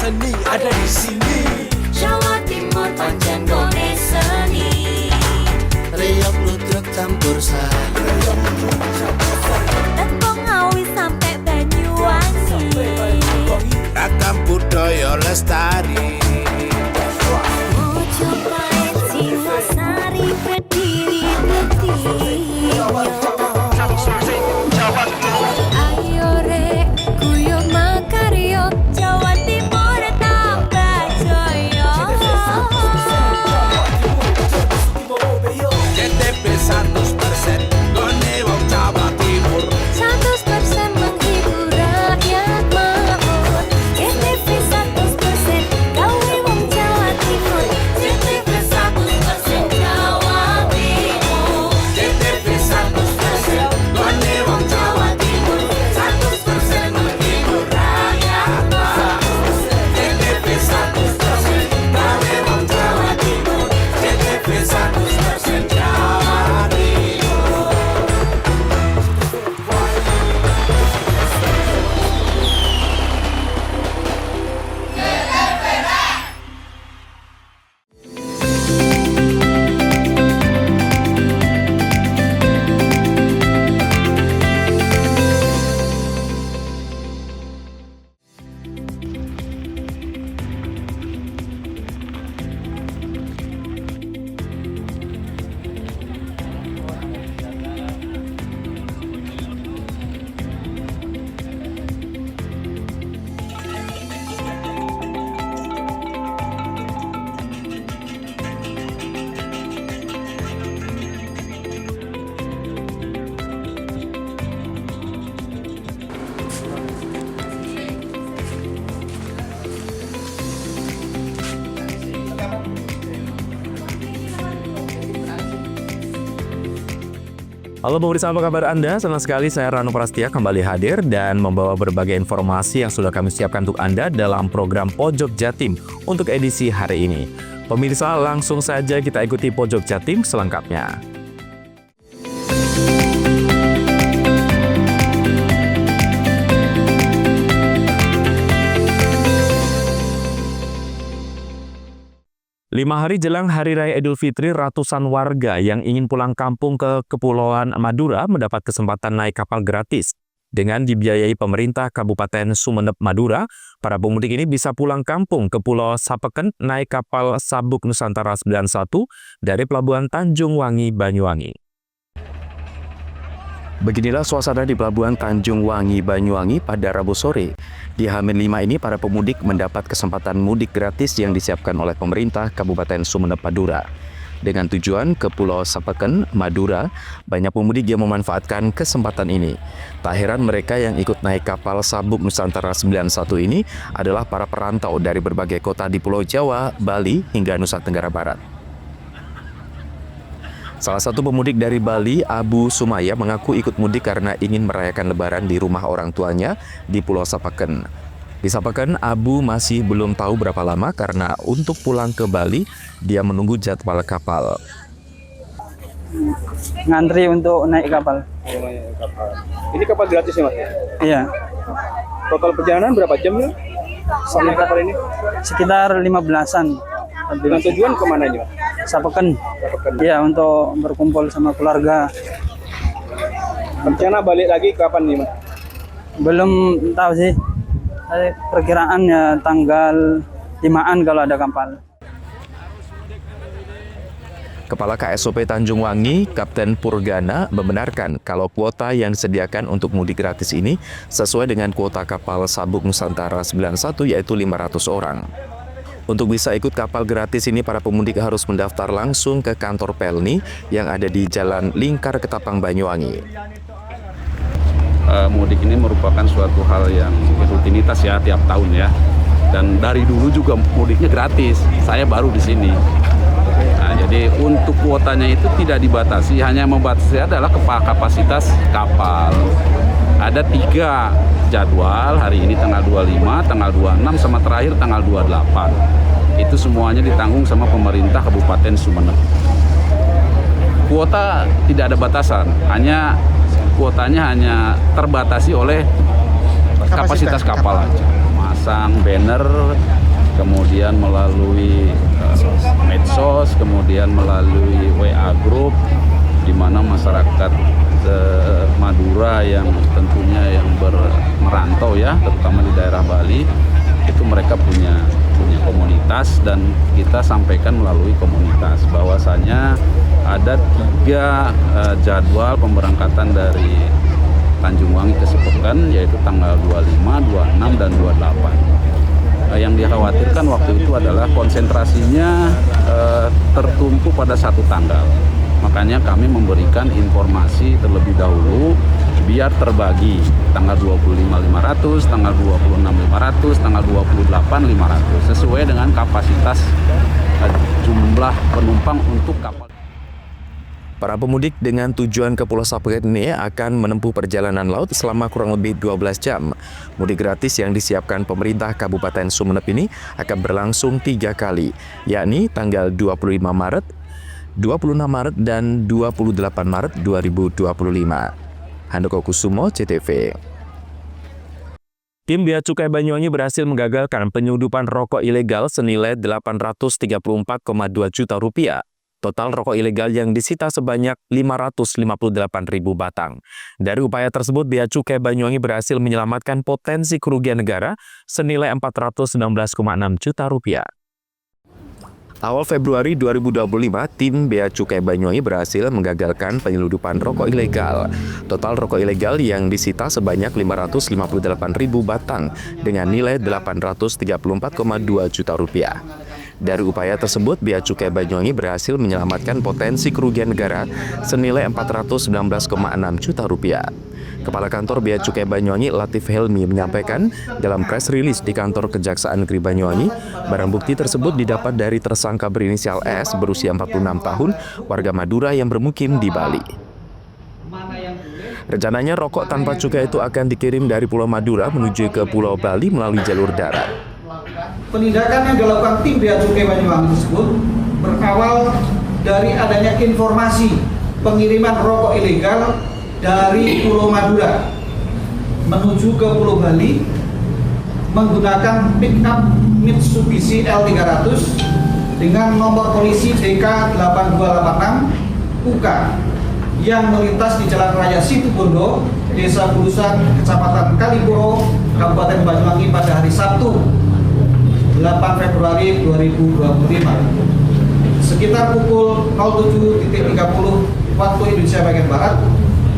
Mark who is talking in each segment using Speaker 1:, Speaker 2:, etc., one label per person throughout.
Speaker 1: seni ada di sini.
Speaker 2: Jawa Timur pancen gone seni.
Speaker 1: Riok ludruk campur sari.
Speaker 2: Tembung Ngawi sampai Banyuwangi.
Speaker 1: Ragam budaya lestari.
Speaker 2: Mojopahit Singosari berdiri berdiri. Ayo rek guyub makaryo Jawa Timur tambah jaya.
Speaker 1: JTP 100% gone wong Jawa Timur.
Speaker 2: 100% menghibur rakyat makmur. JTP 100% gawe wong Jawa Timur. JTP 100% Jawa Timur.
Speaker 1: JTP 100% gone wong Jawa Timur. 100% menghibur rakyat makmur. JTP 100% gawe wong Jawa Timur. JTP 100% Jawa Timur.
Speaker 3: Halo pemirsa, apa kabar Anda? Senang sekali saya Rano Prastia kembali hadir dan membawa berbagai informasi yang sudah kami siapkan untuk Anda dalam program Pojok Jatim untuk edisi hari ini. Pemirsa, langsung saja kita ikuti Pojok Jatim selengkapnya. Lima hari jelang Hari Raya Idul Fitri, ratusan warga yang ingin pulang kampung ke Kepulauan Madura mendapat kesempatan naik kapal gratis. Dengan dibiayai pemerintah Kabupaten Sumeneb, Madura, para pemudik ini bisa pulang kampung ke Pulau Sapeken naik kapal Sabuk Nusantara 91 dari Pelabuhan Tanjung Wangi, Banyuwangi. Beginilah suasana di Pelabuhan Tanjung Wangi, Banyuwangi pada Rabu sore. Di H-5 ini para pemudik mendapat kesempatan mudik gratis yang disiapkan oleh pemerintah Kabupaten Sumeneb, Madura. Dengan tujuan ke Pulau Sapeken, Madura, banyak pemudik yang memanfaatkan kesempatan ini. Tak heran mereka yang ikut naik kapal Sabuk Nusantara 91 ini adalah para perantau dari berbagai kota di Pulau Jawa, Bali, hingga Nusa Tenggara Barat. Salah satu pemudik dari Bali, Abu Sumaya, mengaku ikut mudik karena ingin merayakan Lebaran di rumah orang tuanya di Pulau Sapeken. Di Sapeken, Abu masih belum tahu berapa lama karena untuk pulang ke Bali, dia menunggu jadwal kapal.
Speaker 4: Ngantri untuk naik kapal.
Speaker 5: Ini kapal gratis ya Mas?
Speaker 4: Iya,
Speaker 5: Total perjalanan berapa jam ya? Sama kapal ini?
Speaker 4: sekitar 15-an.
Speaker 5: Dengan tujuan kemana ini Mas?
Speaker 4: Sapeken.
Speaker 5: Sapeken.
Speaker 4: Iya, untuk berkumpul sama keluarga.
Speaker 5: Rencana balik lagi kapan nih Mas?
Speaker 4: Belum tahu sih. Perkiraannya tanggal 5-an kalau ada kapal.
Speaker 3: Kepala KSOP Tanjung Wangi, Kapten Purgana, membenarkan kalau kuota yang disediakan untuk mudik gratis ini sesuai dengan kuota kapal Sabuk Nusantara 91 yaitu 500 orang. Untuk bisa ikut kapal gratis ini, para pemudik harus mendaftar langsung ke kantor Pelni yang ada di Jalan Lingkar, Ketapang, Banyuwangi.
Speaker 6: Mudik ini merupakan suatu hal yang rutinitas ya tiap tahun ya. Dan dari dulu juga mudiknya gratis. Saya baru di sini. Nah, jadi untuk kuotanya itu tidak dibatasi, hanya membatasi adalah kapasitas kapal. Ada 3 jadwal, hari ini tanggal 25, tanggal 26, sama terakhir tanggal 28. Itu semuanya ditanggung sama pemerintah Kabupaten Sumeneb. Kuota tidak ada batasan, kuotanya hanya terbatasi oleh kapasitas kapal aja. Mas, memasang banner, kemudian melalui medsos, kemudian melalui WA group, di mana masyarakat Madura yang tentunya yang merantau ya, terutama di daerah Bali, itu mereka punya komunitas, dan kita sampaikan melalui komunitas bahwasanya ada 3 jadwal pemberangkatan dari Tanjung Wangi ke Sepekan, yaitu tanggal 25, 26, dan 28. Yang dikhawatirkan waktu itu adalah konsentrasinya tertumpu pada satu tanggal. Makanya kami memberikan informasi terlebih dahulu biar terbagi tanggal 25 500, tanggal 26 500, tanggal 28 500 sesuai dengan kapasitas jumlah penumpang untuk kapal.
Speaker 3: Para pemudik dengan tujuan ke Pulau Sapeken ini akan menempuh perjalanan laut selama kurang lebih 12 jam. Mudik gratis yang disiapkan pemerintah Kabupaten Sumeneb ini akan berlangsung 3 kali, yakni tanggal 25 Maret, 26 Maret, dan 28 Maret 2025. Handoko Kusumo, CTV. Tim Bea Cukai Banyuwangi berhasil menggagalkan penyelundupan rokok ilegal senilai 834,2 juta rupiah. Total rokok ilegal yang disita sebanyak 558.000 batang. Dari upaya tersebut, Bea Cukai Banyuwangi berhasil menyelamatkan potensi kerugian negara senilai 419,6 juta rupiah. Awal Februari 2025, tim Bea Cukai Banyuwangi berhasil menggagalkan penyelundupan rokok ilegal. Total rokok ilegal yang disita sebanyak 558.000 batang dengan nilai 834,2 juta rupiah. Dari upaya tersebut, Bea Cukai Banyuwangi berhasil menyelamatkan potensi kerugian negara senilai 419,6 juta rupiah. Kepala Kantor Bea Cukai Banyuwangi Latif Helmi menyampaikan dalam press release di Kantor Kejaksaan Negeri Banyuwangi, barang bukti tersebut didapat dari tersangka berinisial S berusia 46 tahun, warga Madura yang bermukim di Bali. Rencananya rokok tanpa cukai itu akan dikirim dari Pulau Madura menuju ke Pulau Bali melalui jalur darat.
Speaker 7: Penindakan yang dilakukan tim Bea Cukai Banyuwangi tersebut berawal dari adanya informasi pengiriman rokok ilegal dari Pulau Madura menuju ke Pulau Bali menggunakan pick-up Mitsubishi L300 dengan nomor polisi DK8286 UK yang melintas di Jalan Raya Situbondo, Desa Bulusan, Kecamatan Kalipuro, Kabupaten Banyuwangi pada hari Sabtu 8 Februari 2025. Sekitar pukul 07.30 waktu Indonesia bagian Barat,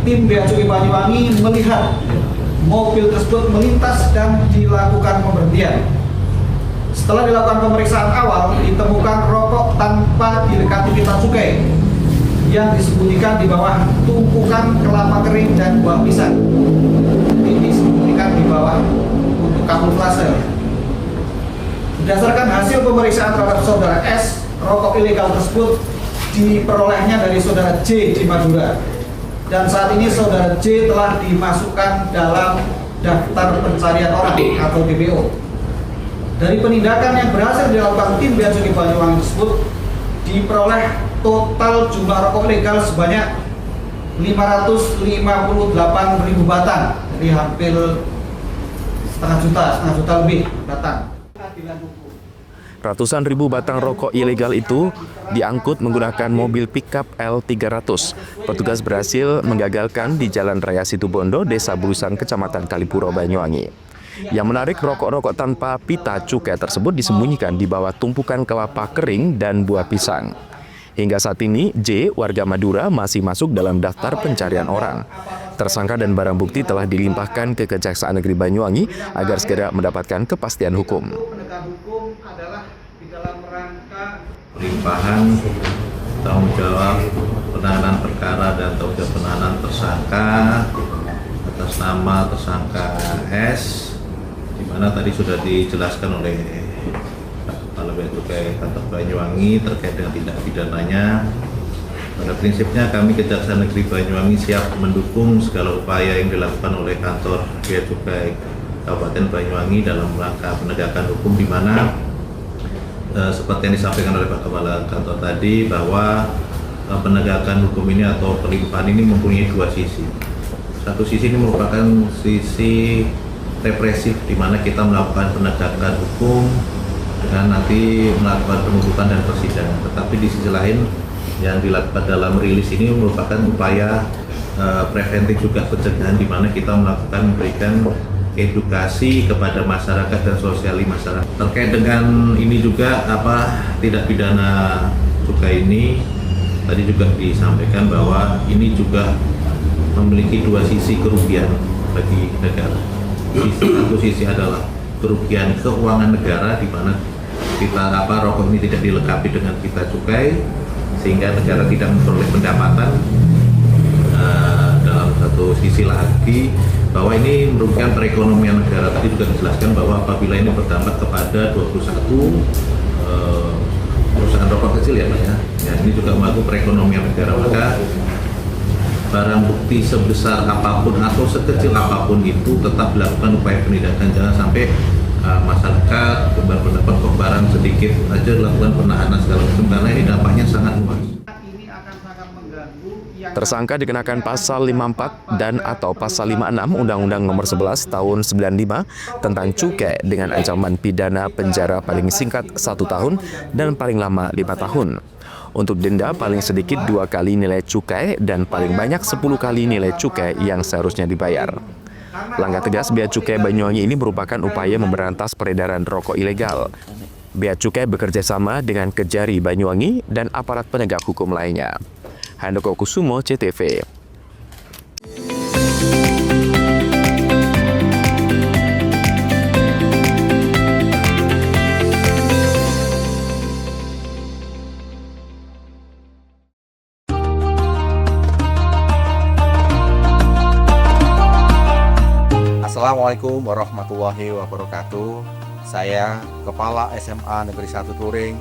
Speaker 7: tim Bea Cukai Banyuwangi melihat mobil tersebut melintas dan dilakukan pemberhentian. Setelah dilakukan pemeriksaan awal, ditemukan rokok tanpa dilekati pita cukai yang disembunyikan di bawah tumpukan kelapa kering dan buah pisang. Ini disembunyikan di bawah untuk kamuflase. Berdasarkan hasil pemeriksaan terhadap saudara S, rokok ilegal tersebut diperolehnya dari saudara J di Madura. Dan saat ini saudara J telah dimasukkan dalam daftar pencarian orang atau DPO. Dari penindakan yang berhasil dilakukan tim Bea Cukai Banyuwangi tersebut, diperoleh total jumlah rokok legal sebanyak 558.000 batang, jadi hampir setengah juta lebih batang.
Speaker 3: Ratusan ribu batang rokok ilegal itu diangkut menggunakan mobil pickup L300. Petugas berhasil menggagalkan di Jalan Raya Situbondo, Desa Bulusan, Kecamatan Kalipuro, Banyuwangi. Yang menarik, rokok-rokok tanpa pita cukai tersebut disembunyikan di bawah tumpukan kelapa kering dan buah pisang. Hingga saat ini, J, warga Madura, masih masuk dalam daftar pencarian orang. Tersangka dan barang bukti telah dilimpahkan ke Kejaksaan Negeri Banyuwangi agar segera mendapatkan kepastian hukum.
Speaker 8: Limpahan tanggung jawab penanganan perkara dan tanggung jawab penahanan tersangka atas nama tersangka S, di mana tadi sudah dijelaskan oleh Kepala Bea Cukai Kantor Banyuwangi terkait dengan tindak pidananya. Pada prinsipnya kami Kejaksaan Negeri Banyuwangi siap mendukung segala upaya yang dilakukan oleh Kantor Bea Cukai Kabupaten Banyuwangi dalam rangka penegakan hukum, di mana seperti yang disampaikan oleh Pak Kepala Kantor tadi, bahwa penegakan hukum ini atau pelimpahan ini mempunyai dua sisi. Satu sisi ini merupakan sisi represif di mana kita melakukan penegakan hukum dengan nanti melakukan penuntutan dan persidangan. Tetapi di sisi lain yang dilakukan dalam rilis ini merupakan upaya preventif juga pencegahan di mana kita melakukan memberikan edukasi kepada masyarakat dan sosialisasi masyarakat. Terkait dengan ini juga tindak pidana cukai ini tadi juga disampaikan bahwa ini juga memiliki dua sisi kerugian bagi negara. Satu sisi adalah kerugian keuangan negara di mana kita rokok ini tidak dilengkapi dengan kita cukai sehingga negara tidak memperoleh pendapatan. Dalam satu sisi lagi bahwa ini merugikan perekonomian negara. Tadi juga dijelaskan bahwa apabila ini berdampak kepada 21 perusahaan rokok kecil ya Pak ya, ini juga mengganggu perekonomian negara, maka barang bukti sebesar apapun atau sekecil apapun itu tetap dilakukan upaya penindakan. Jangan sampai masyarakat berpendapat kok barang sedikit aja dilakukan penahanan segala macam, karena ini dampaknya sangat luas.
Speaker 3: Tersangka dikenakan pasal 54 dan atau pasal 56 Undang-Undang Nomor 11 Tahun 95 tentang cukai dengan ancaman pidana penjara paling singkat 1 tahun dan paling lama 5 tahun. Untuk denda paling sedikit 2 kali nilai cukai dan paling banyak 10 kali nilai cukai yang seharusnya dibayar. Langkah tegas Bea Cukai Banyuwangi ini merupakan upaya memberantas peredaran rokok ilegal. Bea Cukai bekerja sama dengan Kejari Banyuwangi dan aparat penegak hukum lainnya. Handoko Kusumo, CTV.
Speaker 9: Assalamualaikum warahmatullahi wabarakatuh. Saya Kepala SMA Negeri 1 Turing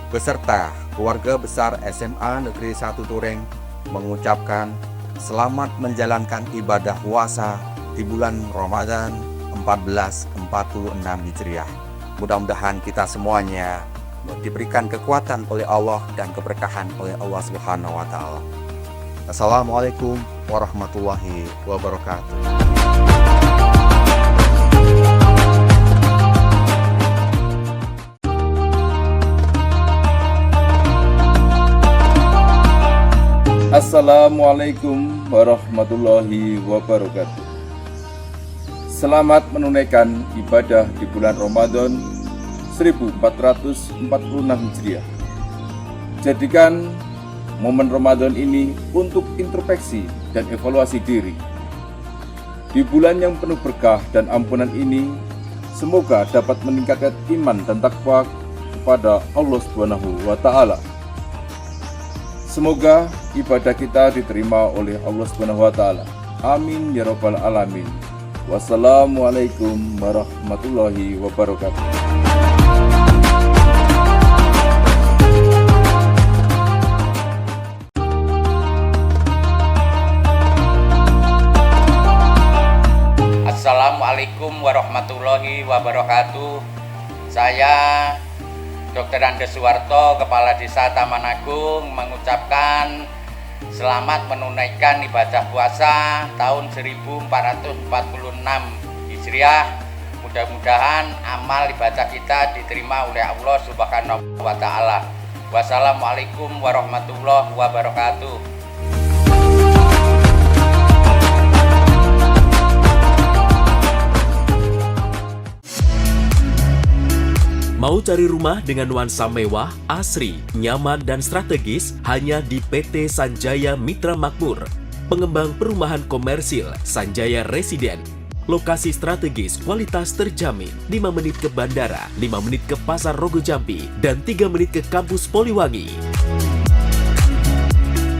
Speaker 9: beserta keluarga besar SMA Negeri 1 Turing mengucapkan selamat menjalankan ibadah puasa di bulan Ramadan 1446 Hijriah. Mudah-mudahan kita semuanya diberikan kekuatan oleh Allah dan keberkahan oleh Allah Subhanahu wa taala. Assalamualaikum warahmatullahi wabarakatuh.
Speaker 10: Assalamualaikum warahmatullahi wabarakatuh. Selamat menunaikan ibadah di bulan Ramadan 1446 Hijriah. Jadikan momen Ramadan ini untuk introspeksi dan evaluasi diri. Di bulan yang penuh berkah dan ampunan ini, semoga dapat meningkatkan iman dan takwa kepada Allah Subhanahu wa taala. Semoga ibadah kita diterima oleh Allah Subhanahu wa taala. Amin ya rabbal alamin. Wassalamualaikum warahmatullahi wabarakatuh.
Speaker 11: Assalamualaikum warahmatullahi wabarakatuh. Saya Dr. Andes Suwarto, Kepala Desa Taman Agung, mengucapkan selamat menunaikan ibadah puasa tahun 1446 Hijriah. Mudah-mudahan amal ibadah kita diterima oleh Allah Subhanahu wa taala. Wassalamualaikum warahmatullahi wabarakatuh.
Speaker 12: Mau cari rumah dengan nuansa mewah, asri, nyaman, dan strategis hanya di PT Sanjaya Mitra Makmur. Pengembang perumahan komersil Sanjaya Residen. Lokasi strategis, kualitas terjamin. 5 menit ke bandara, 5 menit ke Pasar Rogo Jambi, dan 3 menit ke kampus Poliwangi.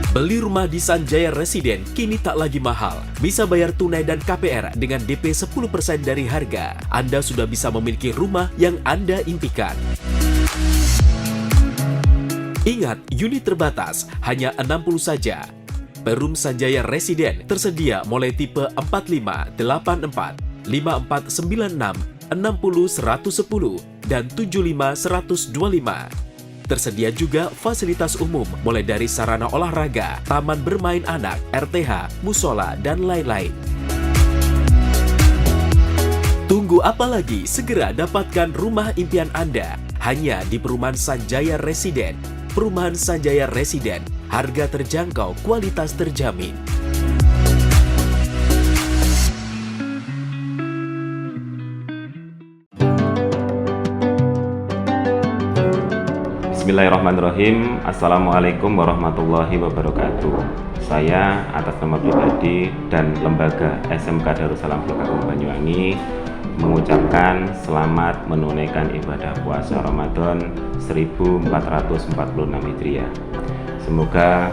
Speaker 12: Beli rumah di Sanjaya Residen kini tak lagi mahal. Bisa bayar tunai dan KPR dengan DP 10% dari harga. Anda sudah bisa memiliki rumah yang Anda impikan. Ingat, unit terbatas, hanya 60 saja. Perum Sanjaya Residen tersedia mulai tipe 45, 84, 5496, 60 110, dan 75 125. Tersedia juga fasilitas umum mulai dari sarana olahraga, taman bermain anak, RTH, musola, dan lain-lain. Tunggu apa lagi? Segera dapatkan rumah impian Anda hanya di Perumahan Sanjaya Residen. Perumahan Sanjaya Residen, harga terjangkau, kualitas terjamin.
Speaker 13: Bismillahirrahmanirrahim. Assalamualaikum warahmatullahi wabarakatuh. Saya atas nama pribadi dan lembaga SMK Darussalam Kabupaten Banyuwangi mengucapkan selamat menunaikan ibadah puasa Ramadan 1446 Hijriah. Semoga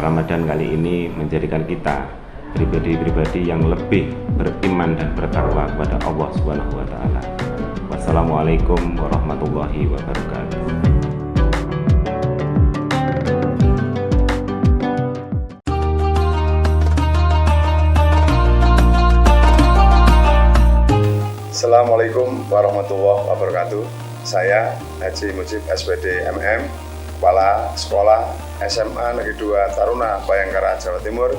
Speaker 13: Ramadan kali ini menjadikan kita pribadi-pribadi yang lebih beriman dan bertakwa kepada Allah Subhanahu wa taala. Wassalamualaikum warahmatullahi wabarakatuh.
Speaker 14: Assalamualaikum warahmatullahi wabarakatuh. Saya Haji Mujib SPD MM, Kepala Sekolah SMA Negeri 2 Taruna Bayangkara, Jawa Timur,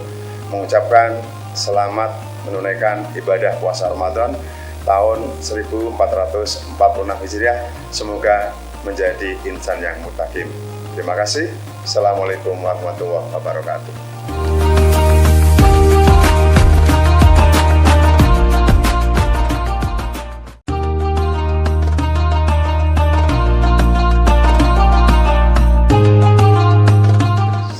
Speaker 14: mengucapkan selamat menunaikan ibadah puasa Ramadan tahun 1446 Hijriah. Semoga menjadi insan yang muttaqin. Terima kasih. Assalamualaikum warahmatullahi wabarakatuh.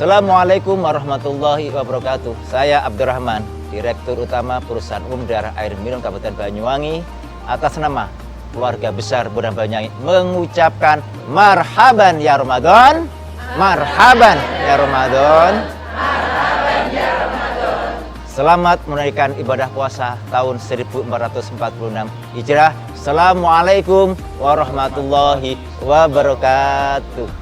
Speaker 15: Assalamualaikum warahmatullahi wabarakatuh. Saya Abdurrahman, Direktur Utama Perusahaan Umum Daerah Air Minum Kabupaten Banyuwangi, atas nama keluarga besar Bondan Banyuwangi mengucapkan marhaban ya Ramadan, marhaban ya Ramadan, marhaban ya Ramadan. Selamat menunaikan ibadah puasa tahun 1446 Hijrah. Assalamualaikum warahmatullahi wabarakatuh.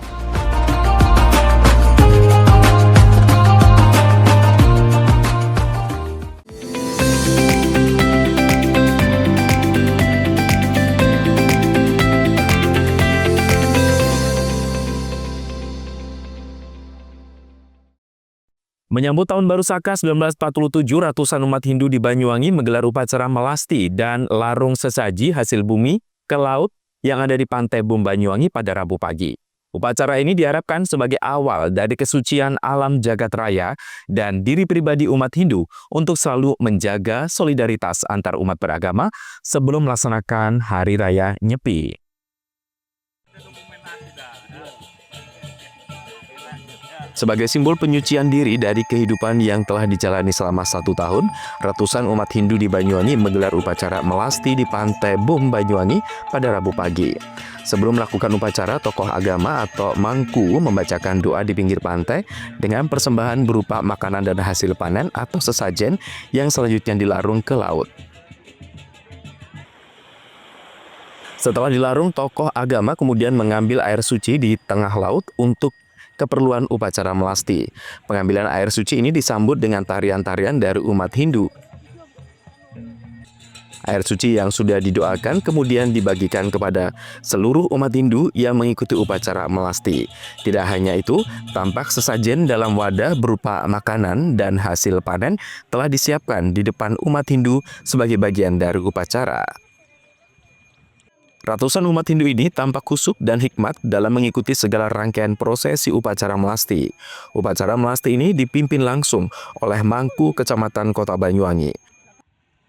Speaker 3: Menyambut Tahun Baru Saka 1947, ratusan umat Hindu di Banyuwangi menggelar upacara melasti dan larung sesaji hasil bumi ke laut yang ada di Pantai Bum Banyuwangi pada Rabu pagi. Upacara ini diharapkan sebagai awal dari kesucian alam jagat raya dan diri pribadi umat Hindu untuk selalu menjaga solidaritas antar umat beragama sebelum melaksanakan Hari Raya Nyepi. Sebagai simbol penyucian diri dari kehidupan yang telah dijalani selama 1 tahun, ratusan umat Hindu di Banyuwangi menggelar upacara melasti di Pantai Bum Banyuwangi pada Rabu pagi. Sebelum melakukan upacara, tokoh agama atau mangku membacakan doa di pinggir pantai dengan persembahan berupa makanan dan hasil panen atau sesajen yang selanjutnya dilarung ke laut. Setelah dilarung, tokoh agama kemudian mengambil air suci di tengah laut untuk keperluan upacara melasti. Pengambilan air suci ini disambut dengan tarian-tarian dari umat Hindu. Air suci yang sudah didoakan kemudian dibagikan kepada seluruh umat Hindu yang mengikuti upacara melasti. Tidak hanya itu, tampak sesajen dalam wadah berupa makanan dan hasil panen telah disiapkan di depan umat Hindu sebagai bagian dari upacara. Ratusan umat Hindu ini tampak khusyuk dan hikmat dalam mengikuti segala rangkaian prosesi upacara melasti. Upacara melasti ini dipimpin langsung oleh Mangku Kecamatan Kota Banyuwangi.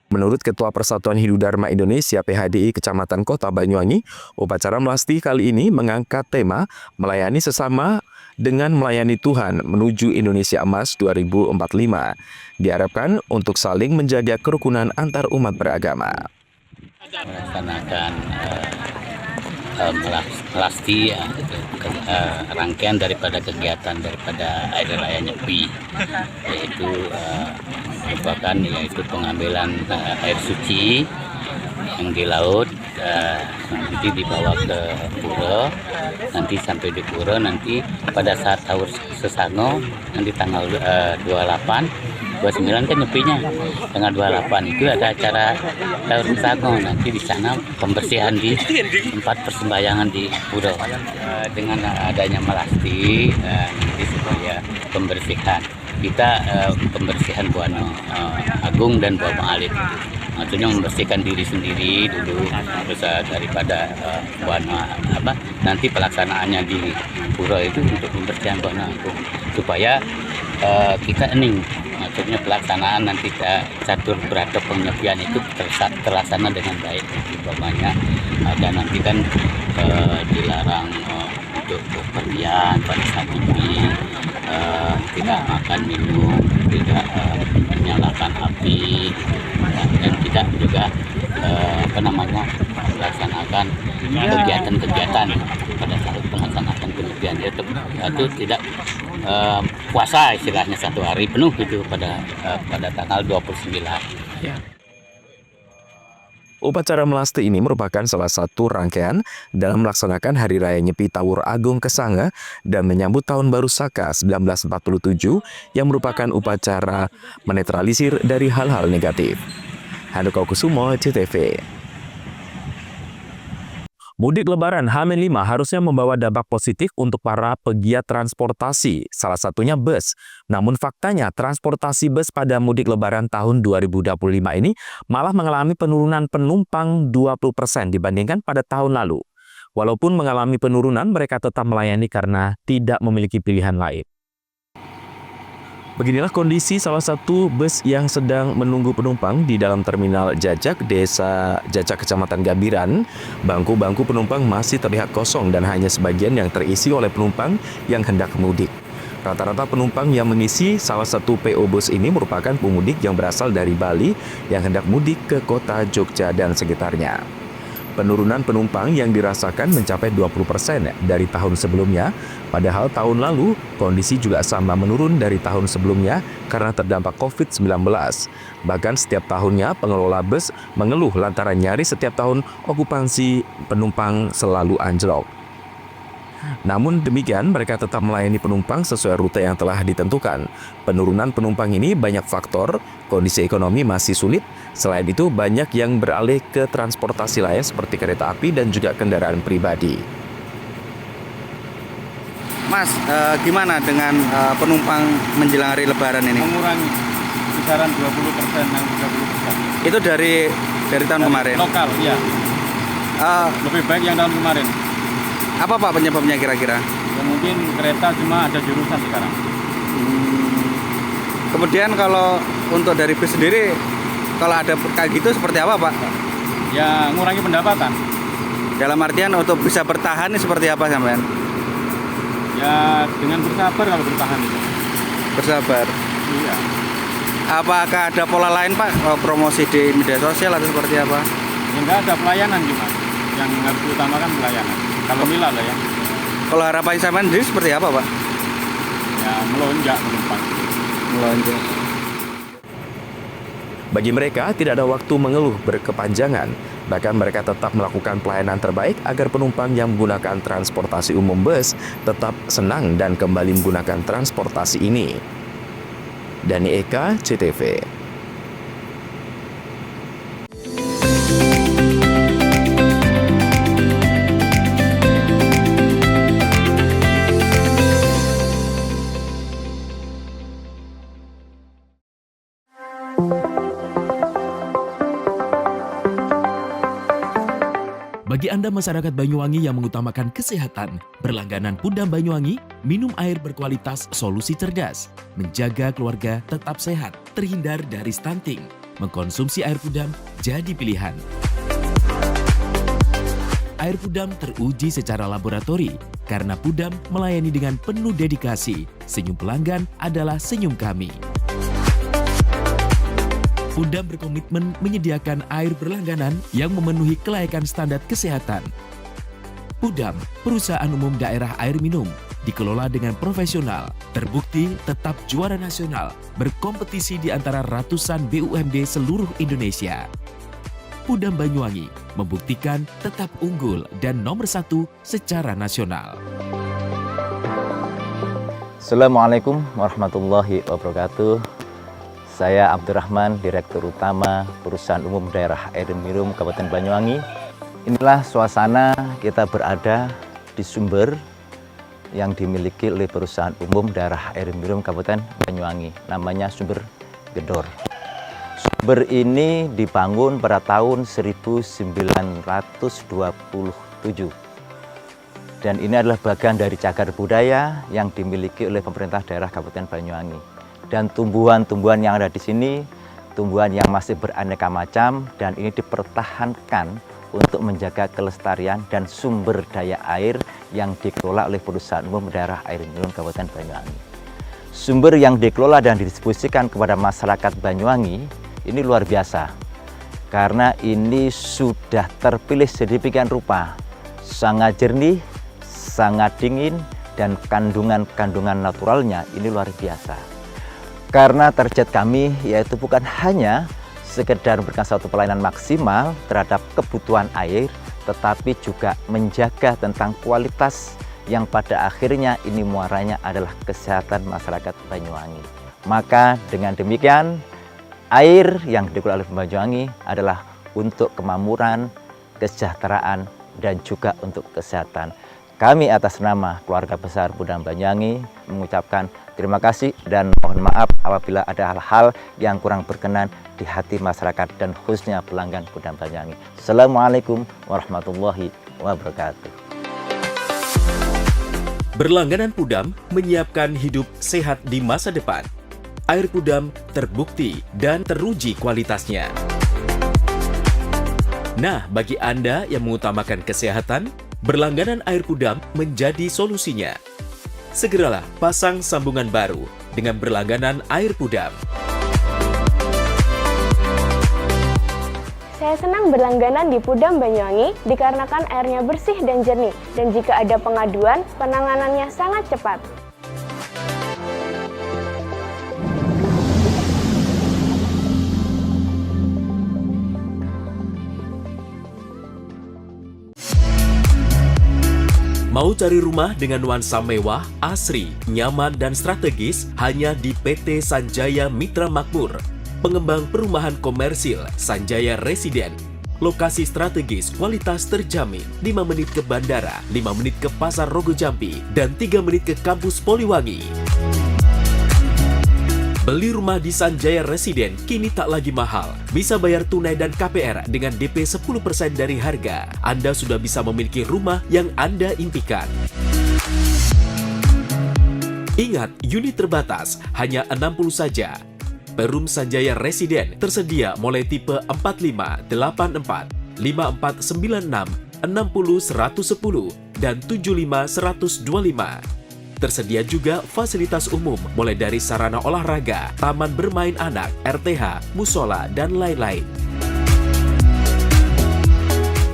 Speaker 3: Menurut Ketua Persatuan Hindu Dharma Indonesia PHDI Kecamatan Kota Banyuwangi, upacara melasti kali ini mengangkat tema melayani sesama dengan melayani Tuhan menuju Indonesia Emas 2045. Diharapkan untuk saling menjaga kerukunan antar umat beragama.
Speaker 16: Melaksanakan melasti, rangkaian daripada kegiatan daripada Hari Raya Nyepi, yaitu merupakan pengambilan air suci yang di laut, nanti dibawa ke pura, nanti sampai di pura, nanti pada saat sahur sesango nanti tanggal 29 kan nyepinya, tanggal 28 itu ada acara sahur sesango, nanti di sana pembersihan di tempat persembahyangan di pura. Dengan adanya melasti, nanti supaya pembersihan kita, pembersihan Buana Agung dan Buah Alit. maksudnya membersihkan diri sendiri dulu, terus daripada nanti pelaksanaannya di pura itu untuk membersihkan Buana Agung supaya kita ening, maksudnya pelaksanaan nanti catur berata penyepian itu terlaksana dengan baik. Umpamanya ada nanti kan dilarang untuk bepergian pada saat ini, tidak makan minum, tidak menyalakan api, dan tidak juga melaksanakan kegiatan-kegiatan pada saat melaksanakan penyepian itu tidak puasa istilahnya 1 hari penuh gitu pada tanggal 29.
Speaker 3: Ya. Upacara melasti ini merupakan salah satu rangkaian dalam melaksanakan Hari Raya Nyepi Tawur Agung Kesanga dan menyambut Tahun Baru Saka 1947 yang merupakan upacara menetralisir dari hal-hal negatif. Handoko Kusumo, CTV. Mudik Lebaran H-5 harusnya membawa dampak positif untuk para pegiat transportasi, salah satunya bus. Namun faktanya transportasi bus pada mudik Lebaran tahun 2025 ini malah mengalami penurunan penumpang 20% dibandingkan pada tahun lalu. Walaupun mengalami penurunan, mereka tetap melayani karena tidak memiliki pilihan lain. Beginilah kondisi salah satu bus yang sedang menunggu penumpang di dalam terminal Jajak, Desa Jajak, Kecamatan Gabiran. Bangku-bangku penumpang masih terlihat kosong dan hanya sebagian yang terisi oleh penumpang yang hendak mudik. Rata-rata penumpang yang mengisi salah satu PO bus ini merupakan pemudik yang berasal dari Bali yang hendak mudik ke kota Jogja dan sekitarnya. Penurunan penumpang yang dirasakan mencapai 20% dari tahun sebelumnya, padahal tahun lalu kondisi juga sama menurun dari tahun sebelumnya karena terdampak COVID-19. Bahkan setiap tahunnya pengelola bus mengeluh lantaran nyaris setiap tahun okupansi penumpang selalu anjlok. Namun demikian, mereka tetap melayani penumpang sesuai rute yang telah ditentukan. Penurunan penumpang ini banyak faktor, kondisi ekonomi masih sulit. Selain itu, banyak yang beralih ke transportasi lain seperti kereta api dan juga kendaraan pribadi.
Speaker 17: Mas, gimana dengan penumpang menjelang hari Lebaran ini?
Speaker 5: Mengurangi kisaran 20% dan 30%.
Speaker 17: Itu dari tahun kemarin?
Speaker 5: Lokal, iya. Lebih baik yang tahun kemarin.
Speaker 17: Apa Pak penyebabnya kira-kira?
Speaker 5: Ya, mungkin kereta cuma ada jurusan sekarang.
Speaker 17: Kemudian kalau untuk dari bus sendiri, kalau ada kayak gitu seperti apa Pak?
Speaker 5: Ya ngurangi pendapatan.
Speaker 17: Dalam artian untuk bisa bertahan seperti apa sampean?
Speaker 5: Ya dengan bersabar kalau bertahan itu.
Speaker 17: Bersabar?
Speaker 5: Iya.
Speaker 17: Apakah ada pola lain Pak? Promosi di media sosial atau seperti apa?
Speaker 5: Ya, enggak ada pelayanan gimana? Yang harus diutamakan pelayanan. Kalau mila lah ya.
Speaker 17: Kalau harapan sampean sendiri seperti apa Pak?
Speaker 5: Ya melonjak penumpang.
Speaker 17: Melonjak.
Speaker 3: Bagi mereka, tidak ada waktu mengeluh berkepanjangan. Bahkan mereka tetap melakukan pelayanan terbaik agar penumpang yang menggunakan transportasi umum bus tetap senang dan kembali menggunakan transportasi ini. Dani Eka, CTV.
Speaker 12: Bagi Anda masyarakat Banyuwangi yang mengutamakan kesehatan, berlangganan Pudam Banyuwangi, minum air berkualitas solusi cerdas, menjaga keluarga tetap sehat, terhindar dari stunting. Mengkonsumsi air Pudam jadi pilihan. Air Pudam teruji secara laboratori karena Pudam melayani dengan penuh dedikasi. Senyum pelanggan adalah senyum kami. Pudam berkomitmen menyediakan air berlangganan yang memenuhi kelayakan standar kesehatan. Pudam, perusahaan umum daerah air minum, dikelola dengan profesional, terbukti tetap juara nasional, berkompetisi di antara ratusan BUMD seluruh Indonesia. Pudam Banyuwangi membuktikan tetap unggul dan nomor 1 secara nasional.
Speaker 15: Assalamualaikum warahmatullahi wabarakatuh. Saya Abdurrahman, Direktur Utama Perusahaan Umum Daerah Air Minum Kabupaten Banyuwangi. Inilah suasana kita berada di sumber yang dimiliki oleh Perusahaan Umum Daerah Air Minum Kabupaten Banyuwangi. Namanya Sumber Gedor. Sumber ini dibangun pada tahun 1927 dan ini adalah bagian dari cagar budaya yang dimiliki oleh pemerintah daerah Kabupaten Banyuwangi. Dan tumbuhan-tumbuhan yang ada di sini, tumbuhan yang masih beraneka macam dan ini dipertahankan untuk menjaga kelestarian dan sumber daya air yang dikelola oleh Perusahaan Umum Daerah Air Minum Kabupaten Banyuwangi. Sumber yang dikelola dan didistribusikan kepada masyarakat Banyuwangi ini luar biasa, karena ini sudah terpilih sedemikian rupa, sangat jernih, sangat dingin, dan kandungan-kandungan naturalnya ini luar biasa. Karena target kami yaitu bukan hanya sekedar memberikan suatu pelayanan maksimal terhadap kebutuhan air, tetapi juga menjaga tentang kualitas yang pada akhirnya ini muaranya adalah kesehatan masyarakat Banyuwangi. Maka dengan demikian, air yang dikelola oleh Banyuwangi adalah untuk kemakmuran, kesejahteraan, dan juga untuk kesehatan. Kami atas nama keluarga besar Pudam Banyuwangi mengucapkan terima kasih dan mohon maaf apabila ada hal-hal yang kurang berkenan di hati masyarakat dan khususnya pelanggan Pudam Banyuwangi. Assalamualaikum warahmatullahi wabarakatuh.
Speaker 12: Berlangganan Pudam menyiapkan hidup sehat di masa depan. Air Pudam terbukti dan teruji kualitasnya. Nah, bagi Anda yang mengutamakan kesehatan, berlangganan air Pudam menjadi solusinya. Segeralah pasang sambungan baru dengan berlangganan air Pudam.
Speaker 18: Saya senang berlangganan di Pudam Banyuwangi dikarenakan airnya bersih dan jernih, dan jika ada pengaduan, penanganannya sangat cepat.
Speaker 12: Mau cari rumah dengan nuansa mewah, asri, nyaman, dan strategis hanya di PT Sanjaya Mitra Makmur. Pengembang perumahan komersil Sanjaya Residen. Lokasi strategis, kualitas terjamin. 5 menit ke bandara, 5 menit ke Pasar Rogo Jampi, dan 3 menit ke kampus Poliwangi. Beli rumah di Sanjaya Residen kini tak lagi mahal. Bisa bayar tunai dan KPR dengan DP 10% dari harga. Anda sudah bisa memiliki rumah yang Anda impikan. Ingat, unit terbatas, hanya 60 saja. Perum Sanjaya Residen tersedia mulai tipe 45, 84, 5496, 60 110, dan 75 125. Tersedia juga fasilitas umum mulai dari sarana olahraga, taman bermain anak, RTH, musola, dan lain-lain.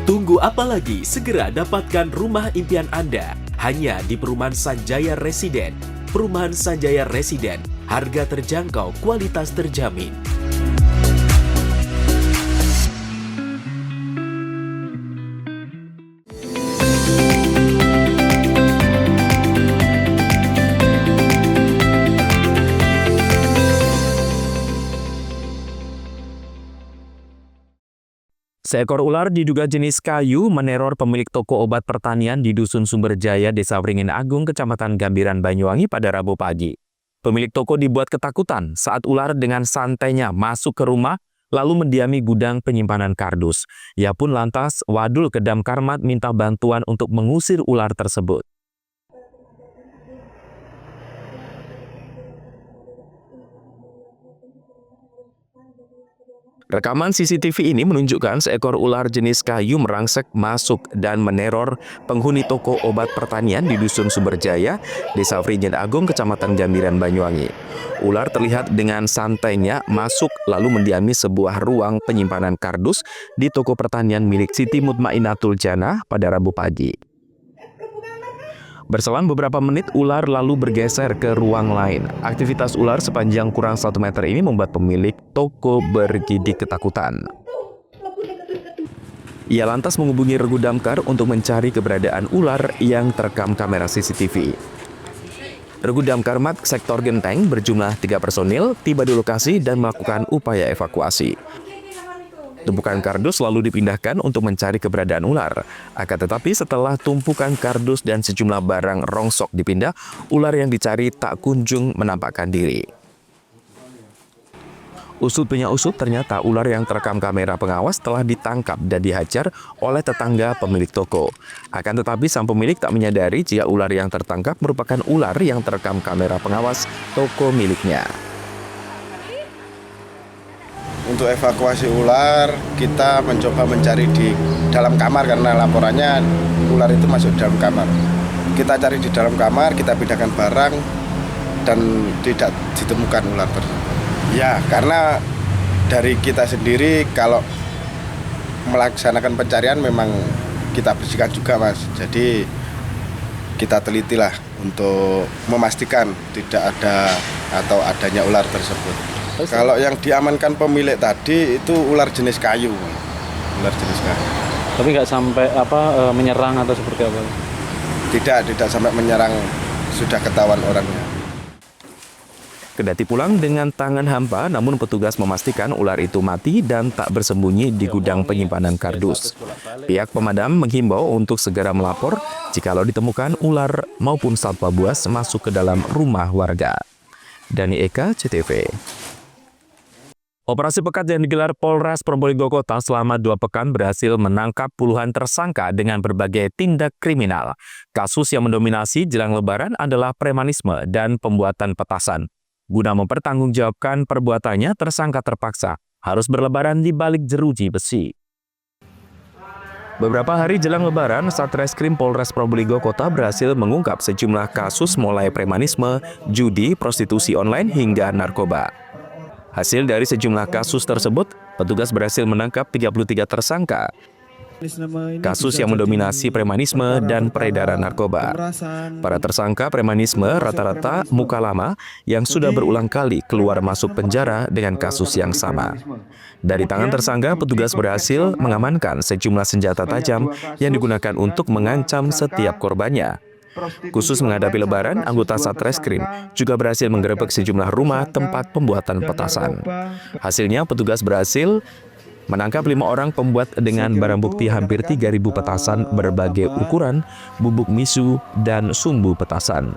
Speaker 12: Tunggu apa lagi? Segera dapatkan rumah impian Anda hanya di Perumahan Sanjaya Residen. Perumahan Sanjaya Residen, harga terjangkau, kualitas terjamin.
Speaker 3: Seekor ular diduga jenis kayu meneror pemilik toko obat pertanian di Dusun Sumberjaya, Desa Wringin Agung, Kecamatan Gambiran, Banyuwangi pada Rabu pagi. Pemilik toko dibuat ketakutan saat ular dengan santainya masuk ke rumah lalu mendiami gudang penyimpanan kardus. Ia pun lantas wadul ke Damkarmat minta bantuan untuk mengusir ular tersebut. Rekaman CCTV ini menunjukkan seekor ular jenis kayu merangsek masuk dan meneror penghuni toko obat pertanian di Dusun Sumberjaya, Desa Wringin Agung, Kecamatan Gambiran, Banyuwangi. Ular terlihat dengan santainya masuk lalu mendiami sebuah ruang penyimpanan kardus di toko pertanian milik Siti Mutmainatul Jannah pada Rabu pagi. Berselang beberapa menit, ular lalu bergeser ke ruang lain. Aktivitas ular sepanjang kurang 1 meter ini membuat pemilik toko bergidik ketakutan. Ia lantas menghubungi Regu Damkar untuk mencari keberadaan ular yang terekam kamera CCTV. Regu Damkarmat Sektor Genteng berjumlah 3 personil tiba di lokasi dan melakukan upaya evakuasi. Tumpukan kardus lalu dipindahkan untuk mencari keberadaan ular. Akan tetapi setelah tumpukan kardus dan sejumlah barang rongsok dipindah, ular yang dicari tak kunjung menampakkan diri. Usut punya usut, ternyata ular yang terekam kamera pengawas telah ditangkap dan dihajar oleh tetangga pemilik toko. Akan tetapi sang pemilik tak menyadari jika ular yang tertangkap merupakan ular yang terekam kamera pengawas toko miliknya.
Speaker 19: Untuk evakuasi ular, kita mencoba mencari di dalam kamar karena laporannya ular itu masuk dalam kamar. Kita cari di dalam kamar, kita pindahkan barang dan tidak ditemukan ular tersebut. Ya, karena dari kita sendiri kalau melaksanakan pencarian memang kita bersihkan juga, Mas. Jadi kita telitilah untuk memastikan tidak ada atau adanya ular tersebut. Kalau yang diamankan pemilik tadi itu ular jenis kayu. Ular jenis kayu.
Speaker 5: Tapi nggak sampai menyerang atau seperti apa?
Speaker 19: Tidak sampai menyerang, sudah ketahuan orangnya.
Speaker 3: Kendati pulang dengan tangan hampa, namun petugas memastikan ular itu mati dan tak bersembunyi di gudang penyimpanan kardus. Pihak pemadam menghimbau untuk segera melapor jikalau ditemukan ular maupun satwa buas masuk ke dalam rumah warga. Dani Eka, CTV. Operasi pekat yang digelar Polres Probolinggo Kota selama 2 pekan berhasil menangkap puluhan tersangka dengan berbagai tindak kriminal. Kasus yang mendominasi jelang Lebaran adalah premanisme dan pembuatan petasan. Guna mempertanggungjawabkan perbuatannya, tersangka terpaksa harus berlebaran di balik jeruji besi. Beberapa hari jelang Lebaran, Satreskrim Polres Probolinggo Kota berhasil mengungkap sejumlah kasus mulai premanisme, judi, prostitusi online hingga narkoba. Hasil dari sejumlah kasus tersebut, petugas berhasil menangkap 33 tersangka. Kasus yang mendominasi premanisme dan peredaran narkoba. Para tersangka premanisme rata-rata muka lama yang sudah berulang kali keluar masuk penjara dengan kasus yang sama. Dari tangan tersangka, petugas berhasil mengamankan sejumlah senjata tajam yang digunakan untuk mengancam setiap korbannya. Khusus menghadapi Lebaran, anggota Satreskrim juga berhasil menggerebek sejumlah rumah tempat pembuatan petasan. Hasilnya, petugas berhasil menangkap 5 orang pembuat dengan barang bukti hampir 3.000 petasan berbagai ukuran, bubuk misu, dan sumbu petasan.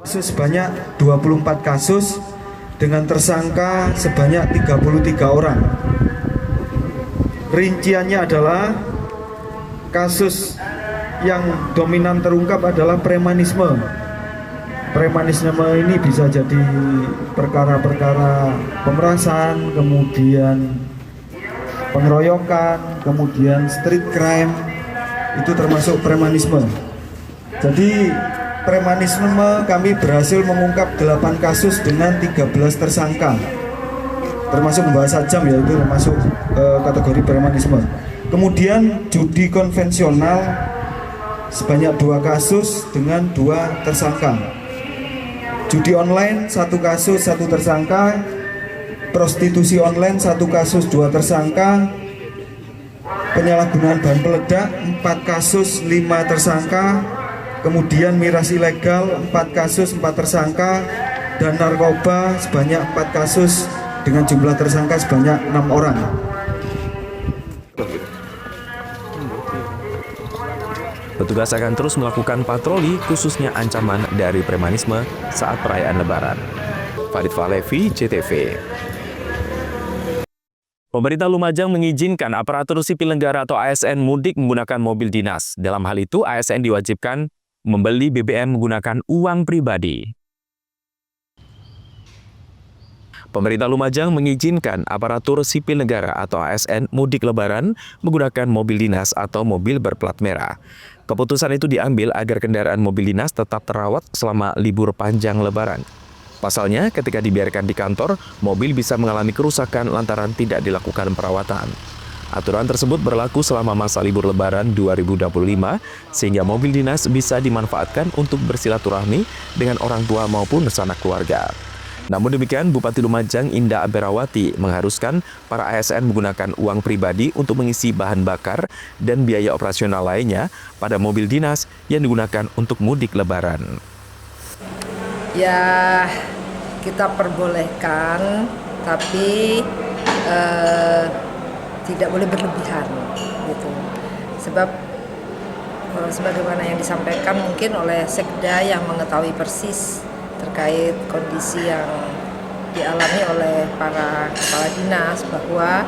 Speaker 20: Sebanyak 24 kasus dengan tersangka sebanyak 33 orang. Rinciannya adalah kasus yang dominan terungkap adalah premanisme. Premanisme ini bisa jadi perkara-perkara pemerasan, kemudian pengeroyokan, kemudian street crime, itu termasuk premanisme. Jadi premanisme kami berhasil mengungkap 8 kasus dengan 13 tersangka, termasuk membawa sajam, yaitu termasuk kategori premanisme. Kemudian judi konvensional sebanyak 2 kasus dengan 2 tersangka. Judi online 1 kasus 1 tersangka, prostitusi online 1 kasus 2 tersangka, penyalahgunaan bahan peledak 4 kasus 5 tersangka, kemudian miras ilegal 4 kasus 4 tersangka, dan narkoba sebanyak 4 kasus dengan jumlah tersangka sebanyak 6 orang.
Speaker 3: Petugas akan terus melakukan patroli khususnya ancaman dari premanisme saat perayaan Lebaran. Farid Falevi, CTV. Pemerintah Lumajang mengizinkan aparatur sipil negara atau ASN mudik menggunakan mobil dinas. Dalam hal itu, ASN diwajibkan membeli BBM menggunakan uang pribadi. Pemerintah Lumajang mengizinkan aparatur sipil negara atau ASN mudik Lebaran menggunakan mobil dinas atau mobil berplat merah. Keputusan itu diambil agar kendaraan mobil dinas tetap terawat selama libur panjang Lebaran. Pasalnya, ketika dibiarkan di kantor, mobil bisa mengalami kerusakan lantaran tidak dilakukan perawatan. Aturan tersebut berlaku selama masa libur Lebaran 2025, sehingga mobil dinas bisa dimanfaatkan untuk bersilaturahmi dengan orang tua maupun sanak keluarga. Namun demikian, Bupati Lumajang Indah Aberawati mengharuskan para ASN menggunakan uang pribadi untuk mengisi bahan bakar dan biaya operasional lainnya pada mobil dinas yang digunakan untuk mudik Lebaran.
Speaker 21: Ya, kita perbolehkan, tapi tidak boleh berlebihan, gitu. Sebab sebagaimana yang disampaikan mungkin oleh Sekda yang mengetahui persis terkait kondisi yang dialami oleh para kepala dinas bahwa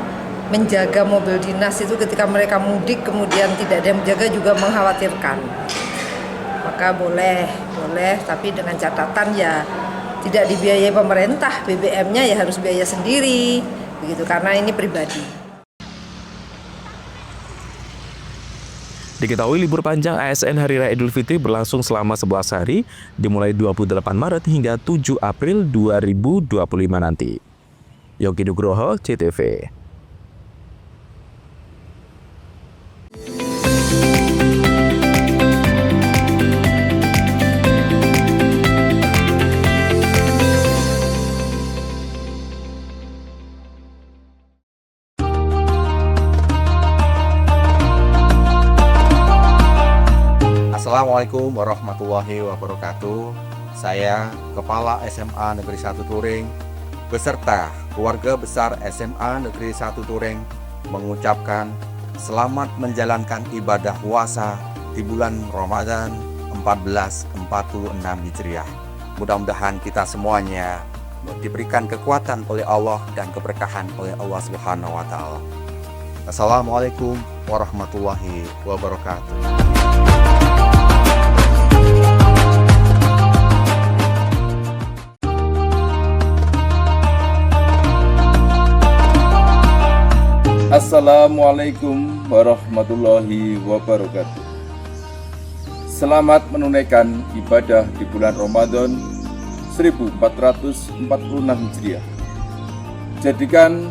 Speaker 21: menjaga mobil dinas itu ketika mereka mudik kemudian tidak ada yang menjaga juga mengkhawatirkan. Maka boleh, tapi dengan catatan ya tidak dibiayai pemerintah, BBM-nya ya harus biaya sendiri, begitu karena ini pribadi.
Speaker 3: Diketahui libur panjang ASN Hari Raya Idul Fitri berlangsung selama 11 hari, dimulai 28 Maret hingga 7 April 2025 nanti. Yogi Nugroho, CTV.
Speaker 9: Assalamualaikum warahmatullahi wabarakatuh. Saya Kepala SMA Negeri 1 Turing beserta keluarga besar SMA Negeri 1 Turing mengucapkan selamat menjalankan ibadah puasa di bulan Ramadan 1446 Hijriah. Mudah-mudahan kita semuanya diberikan kekuatan oleh Allah dan keberkahan oleh Allah Subhanahu wa taala. Assalamualaikum warahmatullahi wabarakatuh.
Speaker 10: Assalamualaikum warahmatullahi wabarakatuh. Selamat menunaikan ibadah di bulan Ramadan 1446 Hijriah. Jadikan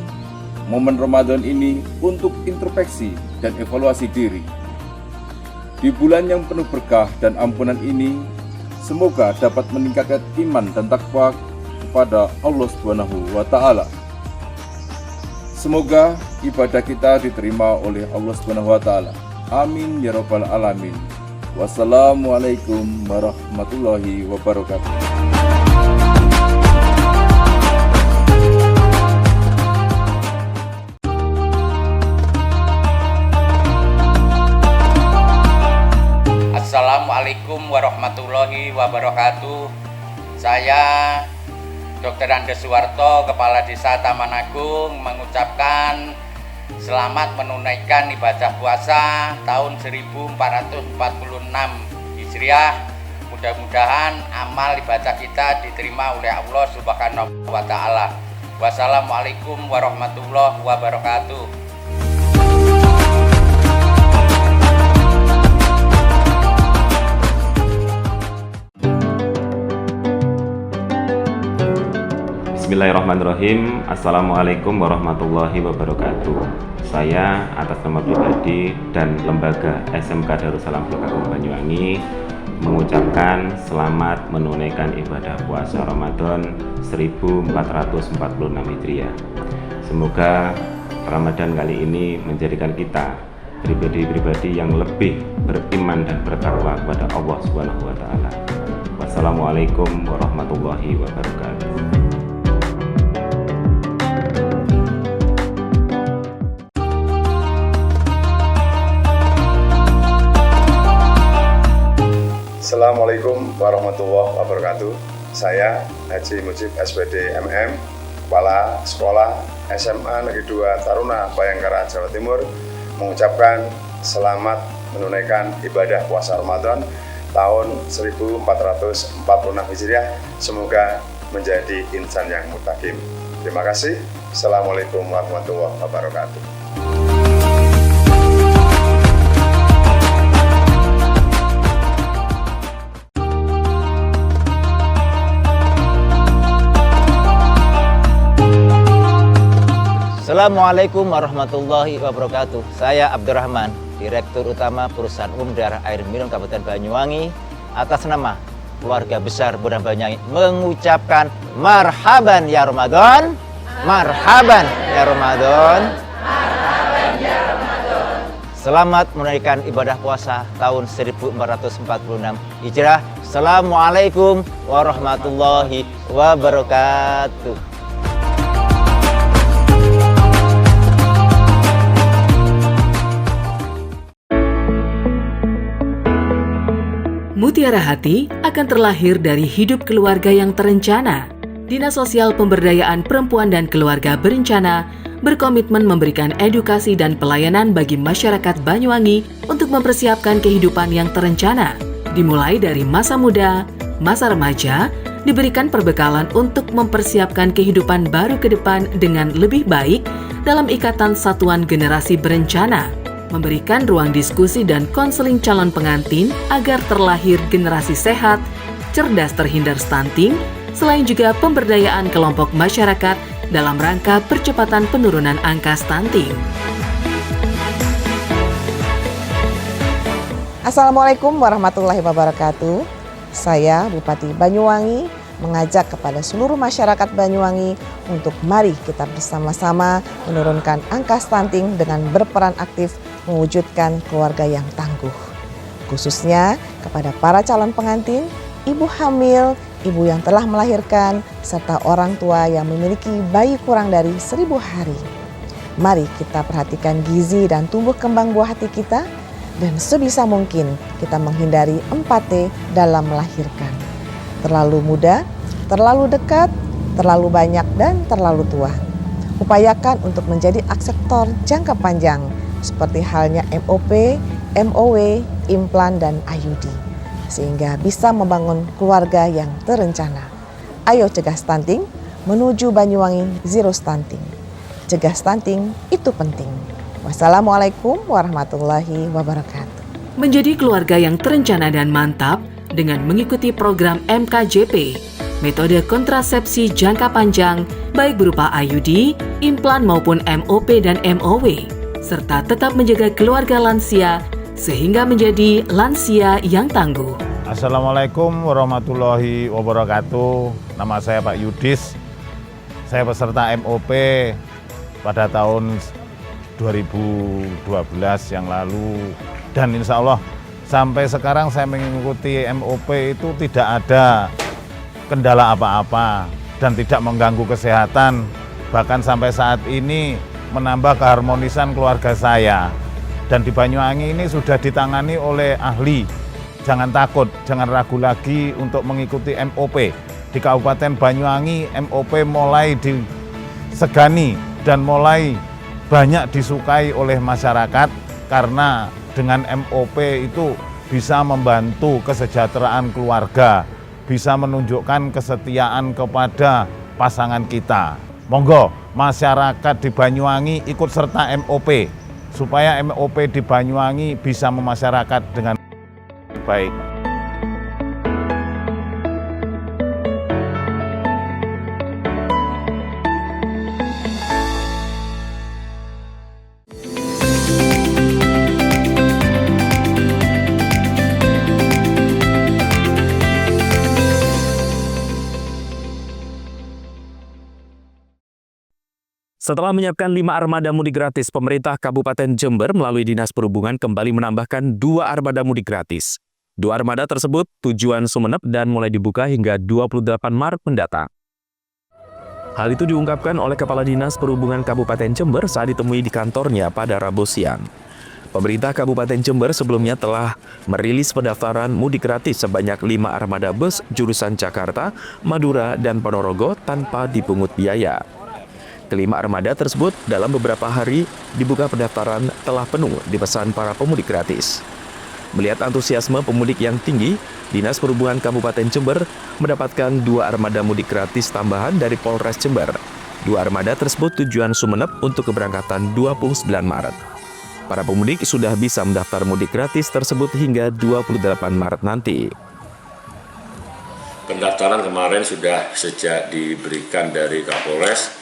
Speaker 10: momen Ramadan ini untuk introspeksi dan evaluasi diri. Di bulan yang penuh berkah dan ampunan ini, semoga dapat meningkatkan iman dan takwa kepada Allah Subhanahu wa taala. Semoga ibadah kita diterima oleh Allah Subhanahu wa taala. Amin ya rabbal alamin. Wassalamualaikum warahmatullahi wabarakatuh.
Speaker 11: Assalamualaikum warahmatullahi wabarakatuh. Saya Dr. Andes Suwarto, Kepala Desa Taman Agung, mengucapkan selamat menunaikan ibadah puasa tahun 1446 Hijriah. Mudah-mudahan amal ibadah kita diterima oleh Allah Subhanahu wa taala. Wassalamualaikum warahmatullahi wabarakatuh.
Speaker 13: Bismillahirrahmanirrahim. Assalamualaikum warahmatullahi wabarakatuh. Saya atas nama pribadi dan lembaga SMK Darussalam Blok Agung Banyuwangi mengucapkan selamat menunaikan ibadah puasa Ramadan 1446 Hijriah. Semoga Ramadan kali ini menjadikan kita pribadi-pribadi yang lebih beriman dan bertakwa kepada Allah Subhanahu wa taala. Wassalamualaikum warahmatullahi wabarakatuh.
Speaker 14: Assalamualaikum warahmatullahi wabarakatuh. Saya Haji Mujib SPD MM, Kepala Sekolah SMA Negeri 2 Taruna Bayangkara, Jawa Timur, mengucapkan selamat menunaikan ibadah puasa Ramadan tahun 1446 Hijriah. Semoga menjadi insan yang muttaqin. Terima kasih. Assalamualaikum warahmatullahi wabarakatuh.
Speaker 15: Assalamualaikum warahmatullahi wabarakatuh. Saya Abdurrahman, Direktur Utama Perusahaan Umum Daerah Air Minum Kabupaten Banyuwangi, atas nama keluarga besar Bodang Banyuwangi mengucapkan marhaban ya Ramadan, marhaban ya Ramadan, marhaban ya Ramadan. Selamat menunaikan ibadah puasa tahun 1446 Hijriah. Assalamualaikum warahmatullahi wabarakatuh.
Speaker 2: Mutiara hati akan terlahir dari hidup keluarga yang terencana, Dinas Sosial Pemberdayaan Perempuan dan Keluarga Berencana berkomitmen memberikan edukasi dan pelayanan bagi masyarakat Banyuwangi untuk mempersiapkan kehidupan yang terencana. Dimulai dari masa muda, masa remaja, diberikan perbekalan untuk mempersiapkan kehidupan baru ke depan dengan lebih baik dalam ikatan satuan generasi berencana, memberikan ruang diskusi dan konseling calon pengantin agar terlahir generasi sehat, cerdas terhindar stunting, selain juga pemberdayaan kelompok masyarakat dalam rangka percepatan penurunan angka stunting.
Speaker 22: Assalamualaikum warahmatullahi wabarakatuh. Saya Bupati Banyuwangi mengajak kepada seluruh masyarakat Banyuwangi untuk mari kita bersama-sama menurunkan angka stunting dengan berperan aktif mewujudkan keluarga yang tangguh. Khususnya kepada para calon pengantin, ibu hamil, ibu yang telah melahirkan, serta orang tua yang memiliki bayi kurang dari 1000 hari. Mari kita perhatikan gizi dan tumbuh kembang buah hati kita, dan sebisa mungkin kita menghindari 4T dalam melahirkan. Terlalu muda, terlalu dekat, terlalu banyak, dan terlalu tua. Upayakan untuk menjadi akseptor jangka panjang, seperti halnya MOP, MOW, implan, dan IUD. Sehingga bisa membangun keluarga yang terencana. Ayo cegah stunting, menuju Banyuwangi Zero Stunting. Cegah stunting itu penting. Wassalamualaikum warahmatullahi wabarakatuh.
Speaker 2: Menjadi keluarga yang terencana dan mantap dengan mengikuti program MKJP, metode kontrasepsi jangka panjang, baik berupa IUD, implan maupun MOP dan MOW, serta tetap menjaga keluarga lansia sehingga menjadi lansia yang tangguh.
Speaker 23: Assalamualaikum warahmatullahi wabarakatuh. Nama saya Pak Yudis. Saya peserta MOP pada tahun 2012 yang lalu. Dan insya Allah sampai sekarang saya mengikuti MOP itu tidak ada kendala apa-apa dan tidak mengganggu kesehatan. Bahkan sampai saat ini menambah keharmonisan keluarga saya. Dan di Banyuwangi ini sudah ditangani oleh ahli. Jangan takut, jangan ragu lagi untuk mengikuti MOP. Di Kabupaten Banyuwangi, MOP mulai disegani dan mulai banyak disukai oleh masyarakat karena dengan MOP itu bisa membantu kesejahteraan keluarga, bisa menunjukkan kesetiaan kepada pasangan kita. Monggo masyarakat di Banyuwangi ikut serta MOP. Supaya MOP di Banyuwangi bisa memasyarakat dengan baik.
Speaker 3: Setelah menyiapkan 5 armada mudik gratis, pemerintah Kabupaten Jember melalui Dinas Perhubungan kembali menambahkan 2 armada mudik gratis. 2 armada tersebut tujuan Sumeneb dan mulai dibuka hingga 28 Maret mendatang. Hal itu diungkapkan oleh Kepala Dinas Perhubungan Kabupaten Jember saat ditemui di kantornya pada Rabu siang. Pemerintah Kabupaten Jember sebelumnya telah merilis pendaftaran mudik gratis sebanyak 5 armada bus jurusan Jakarta, Madura, dan Ponorogo tanpa dipungut biaya. Kelima armada tersebut dalam beberapa hari dibuka pendaftaran telah penuh dipesan para pemudik gratis. Melihat antusiasme pemudik yang tinggi, Dinas Perhubungan Kabupaten Jember mendapatkan 2 armada mudik gratis tambahan dari Polres Jember. 2 armada tersebut tujuan Sumeneb untuk keberangkatan 29 Maret. Para pemudik sudah bisa mendaftar mudik gratis tersebut hingga 28 Maret nanti.
Speaker 24: Pendaftaran kemarin sudah sejak diberikan dari Kapolres,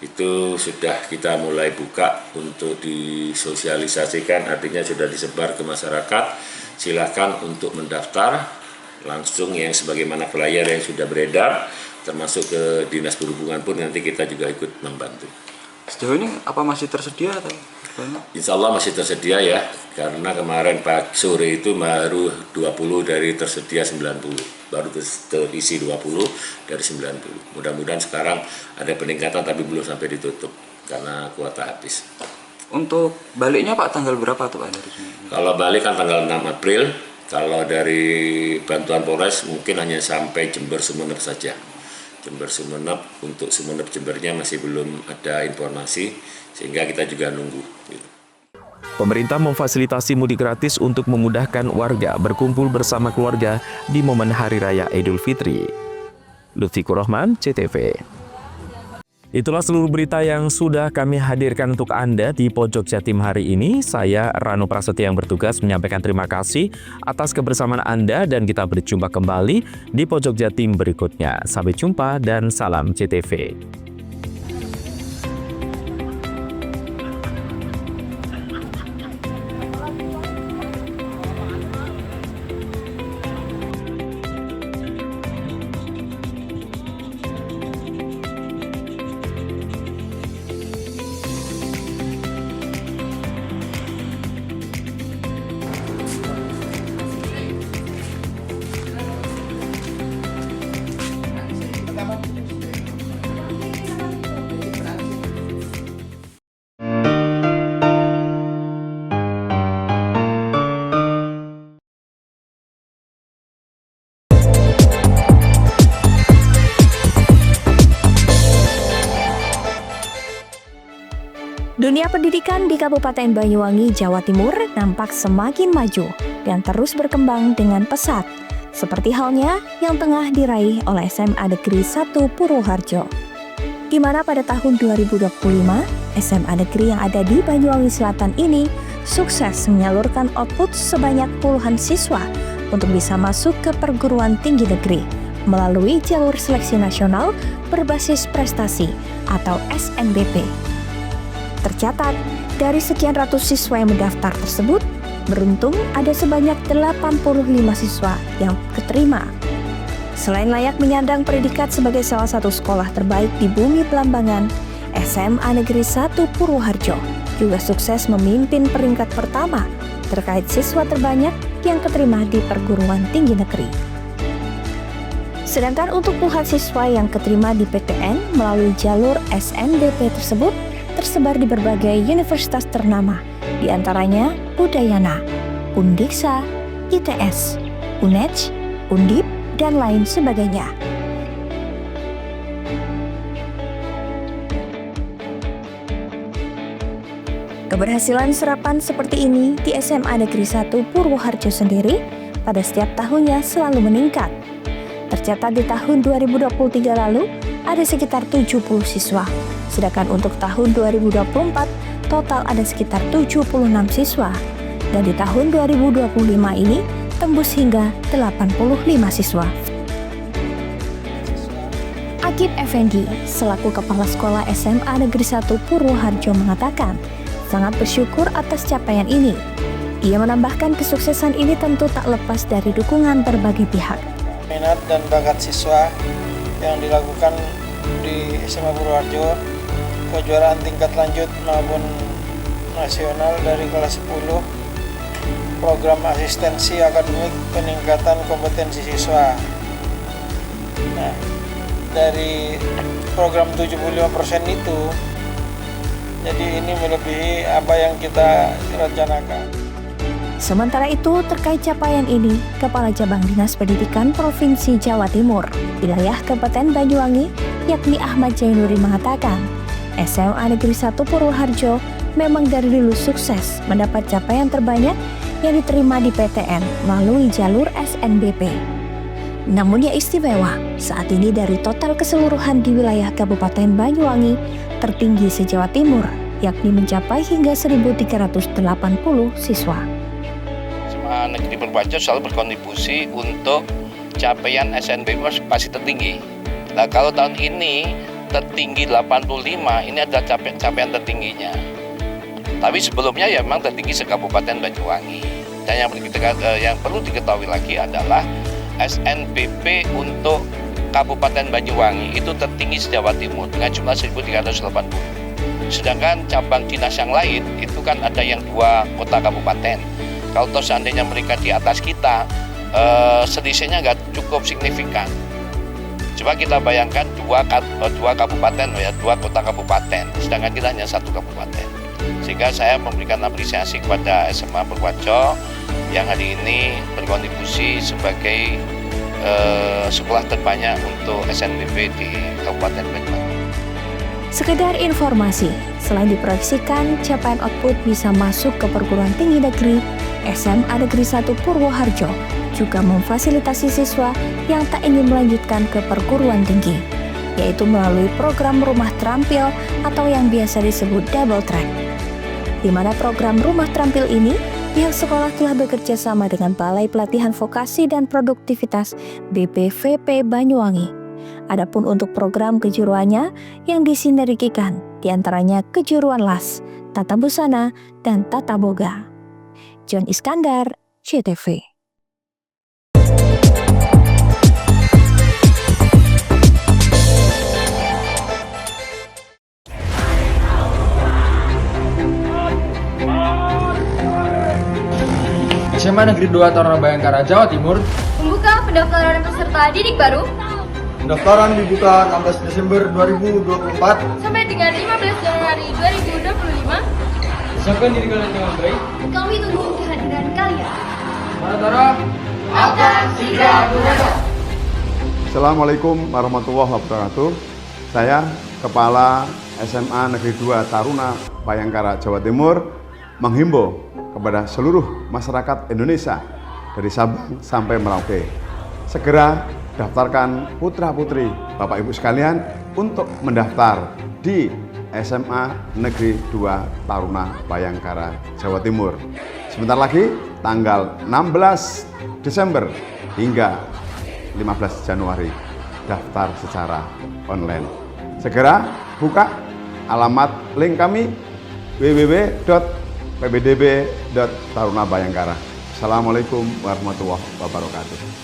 Speaker 24: itu sudah kita mulai buka untuk disosialisasikan, artinya sudah disebar ke masyarakat. Silakan untuk mendaftar langsung yang sebagaimana flyer yang sudah beredar, termasuk ke Dinas Perhubungan pun nanti kita juga ikut membantu.
Speaker 25: Sejauh ini apa masih tersedia atau?
Speaker 24: Insya Allah masih tersedia ya, karena kemarin pagi sore itu baru 20 dari tersedia 90, baru terisi 20 dari 90. Mudah-mudahan sekarang ada peningkatan tapi belum sampai ditutup karena kuota habis.
Speaker 25: Untuk baliknya Pak tanggal berapa tuh Pak dari sini?
Speaker 24: Kalau balik kan tanggal 6 April, kalau dari bantuan Polres mungkin hanya sampai Jember Sumeneb saja. Jember Sumeneb. Untuk Sumeneb Jembernya masih belum ada informasi, sehingga kita juga nunggu.
Speaker 3: Pemerintah memfasilitasi mudik gratis untuk memudahkan warga berkumpul bersama keluarga di momen Hari Raya Idul Fitri. Lutfikur Rahman, CTV. Itulah seluruh berita yang sudah kami hadirkan untuk Anda di Pojok Jatim hari ini. Saya Rano Prasetya yang bertugas menyampaikan terima kasih atas kebersamaan Anda dan kita berjumpa kembali di Pojok Jatim berikutnya. Sampai jumpa dan salam CTV.
Speaker 1: Dunia pendidikan di Kabupaten Banyuwangi, Jawa Timur nampak semakin maju dan terus berkembang dengan pesat, seperti halnya yang tengah diraih oleh SMA Negeri 1 Purwoharjo. Di mana pada tahun 2025, SMA Negeri yang ada di Banyuwangi Selatan ini sukses menyalurkan output sebanyak puluhan siswa untuk bisa masuk ke perguruan tinggi negeri melalui jalur seleksi nasional berbasis prestasi atau SNBP. Tercatat, dari sekian ratus siswa yang mendaftar tersebut, beruntung ada sebanyak 85 siswa yang keterima. Selain layak menyandang predikat sebagai salah satu sekolah terbaik di Bumi Belambangan, SMA Negeri 1 Purwoharjo juga sukses memimpin peringkat pertama terkait siswa terbanyak yang keterima di perguruan tinggi negeri. Sedangkan untuk puluhan siswa yang keterima di PTN melalui jalur SNBP tersebut tersebar di berbagai universitas ternama, di antaranya Udayana, Undiksa, ITS, UNEJ, Undip, dan lain sebagainya. Keberhasilan serapan seperti ini di SMA Negeri 1 Purwoharjo sendiri pada setiap tahunnya selalu meningkat. Tercatat di tahun 2023 lalu ada sekitar 70 siswa, sedangkan untuk tahun 2024 total ada sekitar 76 siswa, dan di tahun 2025 ini tembus hingga 85 siswa. Akib Effendi, selaku Kepala Sekolah SMA Negeri 1 Purwoharjo mengatakan, sangat bersyukur atas capaian ini. Ia menambahkan kesuksesan ini tentu tak lepas dari dukungan berbagai pihak.
Speaker 4: Minat dan bakat siswa yang dilakukan di SMA Purwoharjo, kejuaraan tingkat lanjut maupun nasional dari kelas 10, program asistensi akademik peningkatan kompetensi siswa. Nah, dari program 75% itu, jadi ini melebihi apa yang kita rencanakan.
Speaker 1: Sementara itu, terkait capaian ini, Kepala Cabang Dinas Pendidikan Provinsi Jawa Timur, wilayah Kabupaten Banyuwangi, yakni Ahmad Jainuri mengatakan, SMA Negeri 1 Purwoharjo memang dari dulu sukses mendapat capaian terbanyak yang diterima di PTN melalui jalur SNBP. Namun yang istimewa, saat ini dari total keseluruhan di wilayah Kabupaten Banyuwangi tertinggi se-Jawa Timur, yakni mencapai hingga 1.380 siswa.
Speaker 11: SMA Negeri Purwoharjo selalu berkontribusi untuk capaian SNBP pasti tertinggi. Nah, kalau tahun ini tertinggi 85, ini adalah capaian tertingginya. Tapi sebelumnya ya memang tertinggi se-Kabupaten Banyuwangi. Dan yang perlu diketahui lagi adalah SNBP untuk Kabupaten Banyuwangi itu tertinggi se-Jawa Timur dengan jumlah 1.380. Sedangkan cabang dinas yang lain itu kan ada yang 2 kota kabupaten. Kalau seandainya mereka di atas kita, selisihnya nggak cukup signifikan. Coba kita bayangkan dua kabupaten, ya 2 kota kabupaten, sedangkan kita hanya 1 kabupaten. Sehingga saya memberikan apresiasi kepada SMA Purwoharjo yang hari ini berkontribusi sebagai sekolah terbanyak untuk SNBP di Kabupaten Banyuwangi.
Speaker 1: Sekedar informasi, selain diproyeksikan capaian output bisa masuk ke perguruan tinggi negeri, SMA Negeri 1 Purwoharjo juga memfasilitasi siswa yang tak ingin melanjutkan ke perguruan tinggi, yaitu melalui program Rumah Terampil atau yang biasa disebut Double Track. Di mana program Rumah Terampil ini, pihak sekolah telah bekerja sama dengan Balai Pelatihan Vokasi dan Produktivitas BPVP Banyuwangi. Adapun untuk program kejuruannya yang disinergikan, diantaranya kejuruan las, tata busana, dan tata boga. John Iskandar, CTV.
Speaker 6: SMA Negeri 2 Taruna Bayangkara, Jawa Timur
Speaker 7: membuka pendaftaran peserta didik baru.
Speaker 20: Pendaftaran dibuka 16 Desember 2024
Speaker 7: sampai dengan 15 Januari 2025.
Speaker 6: Siapkan diri kalian dengan baik.
Speaker 7: Kami tunggu kehadiran kalian.
Speaker 6: Para Tara akan segera berangkat.
Speaker 14: Assalamualaikum warahmatullahi wabarakatuh. Saya Kepala SMA Negeri 2 Taruna Bayangkara, Jawa Timur menghimbau kepada seluruh masyarakat Indonesia dari Sabang sampai Merauke, segera daftarkan putra-putri Bapak Ibu sekalian untuk mendaftar di SMA Negeri 2 Taruna Bayangkara, Jawa Timur. Sebentar lagi tanggal 16 Desember hingga 15 Januari daftar secara online. Segera buka alamat link kami www.pbdb.tarunabayangkara. Assalamualaikum warahmatullahi wabarakatuh.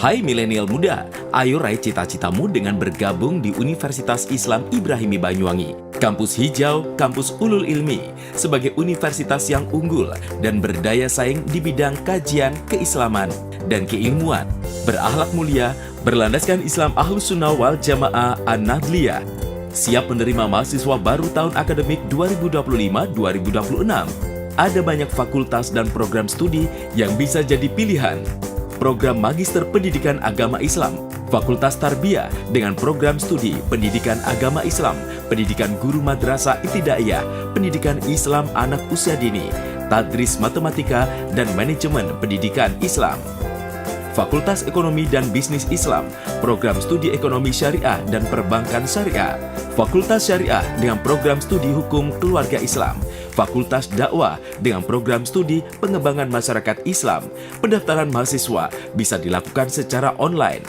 Speaker 12: Hai milenial muda, ayo raih cita-citamu dengan bergabung di Universitas Islam Ibrahimi Banyuwangi. Kampus hijau, kampus ulul ilmi, sebagai universitas yang unggul dan berdaya saing di bidang kajian, keislaman, dan keilmuan. Berakhlak mulia, berlandaskan Islam Ahlus Sunnah wal Jamaah An-Nahdliyah. Siap menerima mahasiswa baru tahun akademik 2025-2026. Ada banyak fakultas dan program studi yang bisa jadi pilihan. Program Magister Pendidikan Agama Islam, Fakultas Tarbiyah dengan program studi Pendidikan Agama Islam, Pendidikan Guru Madrasah Ibtidaiyah, Pendidikan Islam Anak Usia Dini, Tadris Matematika, dan Manajemen Pendidikan Islam. Fakultas Ekonomi dan Bisnis Islam, program studi Ekonomi Syariah dan Perbankan Syariah, Fakultas Syariah dengan program studi Hukum Keluarga Islam, Fakultas Dakwah dengan program studi Pengembangan Masyarakat Islam. Pendaftaran mahasiswa bisa dilakukan secara online.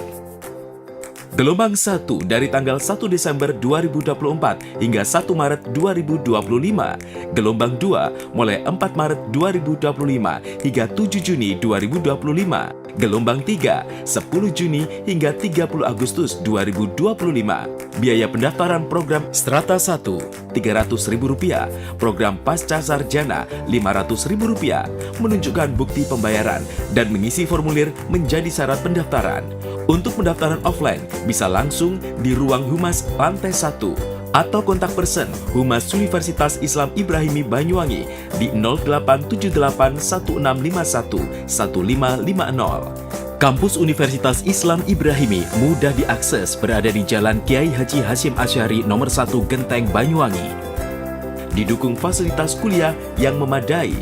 Speaker 12: Gelombang 1 dari tanggal 1 Desember 2024 hingga 1 Maret 2025. Gelombang 2 mulai 4 Maret 2025 hingga 7 Juni 2025. Gelombang 3, 10 Juni hingga 30 Agustus 2025. Biaya pendaftaran program Strata 1, Rp300.000, program Pasca Sarjana Rp500.000, menunjukkan bukti pembayaran dan mengisi formulir menjadi syarat pendaftaran. Untuk pendaftaran offline, bisa langsung di Ruang Humas Lantai 1 atau kontak person Humas Universitas Islam Ibrahimi Banyuwangi di 0878-1651-1550. Kampus Universitas Islam Ibrahimi mudah diakses, berada di Jalan Kiai Haji Hasyim Asy'ari nomor 1 Genteng Banyuwangi. Didukung fasilitas kuliah yang memadai,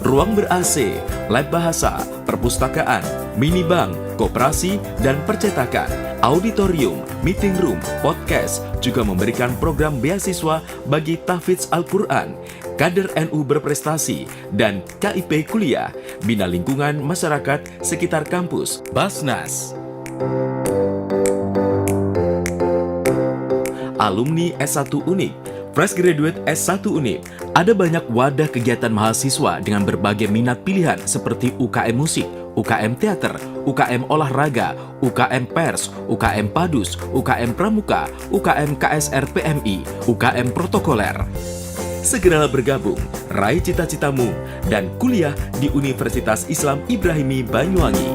Speaker 12: ruang ber-AC, lab bahasa, perpustakaan, minibank, koperasi, dan percetakan, auditorium, meeting room, podcast, juga memberikan program beasiswa bagi tahfidz Al-Quran, kader NU berprestasi, dan KIP kuliah, bina lingkungan masyarakat sekitar kampus, Basnas. Alumni S1 Unip, Fresh Graduate S1 Unip, ada banyak wadah kegiatan mahasiswa dengan berbagai minat pilihan seperti UKM Musik, UKM Teater, UKM Olahraga, UKM Pers, UKM Padus, UKM Pramuka, UKM KSR PMI, UKM Protokoler. Segeralah bergabung, raih cita-citamu, dan kuliah di Universitas Islam Ibrahimi Banyuwangi.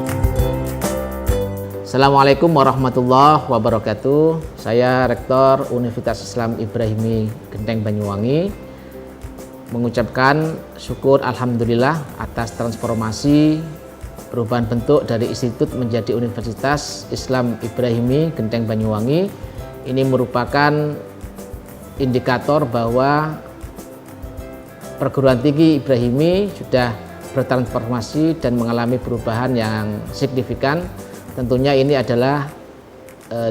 Speaker 5: Assalamualaikum warahmatullahi wabarakatuh. Saya Rektor Universitas Islam Ibrahimi Genteng Banyuwangi mengucapkan syukur alhamdulillah atas transformasi perubahan bentuk dari institut menjadi Universitas Islam Ibrahimi Genteng Banyuwangi. Ini merupakan indikator bahwa perguruan tinggi Ibrahimi sudah bertransformasi dan mengalami perubahan yang signifikan. Tentunya ini adalah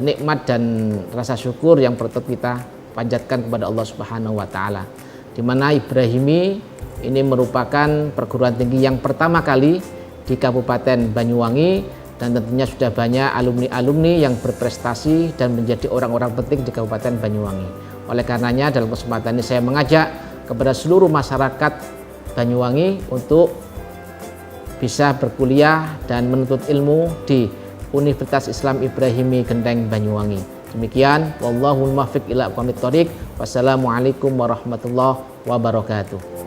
Speaker 5: nikmat dan rasa syukur yang perlu kita panjatkan kepada Allah Subhanahu wa taala. Di mana Ibrahimi ini merupakan perguruan tinggi yang pertama kali di Kabupaten Banyuwangi, dan tentunya sudah banyak alumni-alumni yang berprestasi dan menjadi orang-orang penting di Kabupaten Banyuwangi. Oleh karenanya dalam kesempatan ini saya mengajak kepada seluruh masyarakat Banyuwangi untuk bisa berkuliah dan menuntut ilmu di Universitas Islam Ibrahimi Genteng Banyuwangi. Demikian, wallahul muwaffiq ila aqwamit thoriq. Wassalamualaikum warahmatullahi wabarakatuh.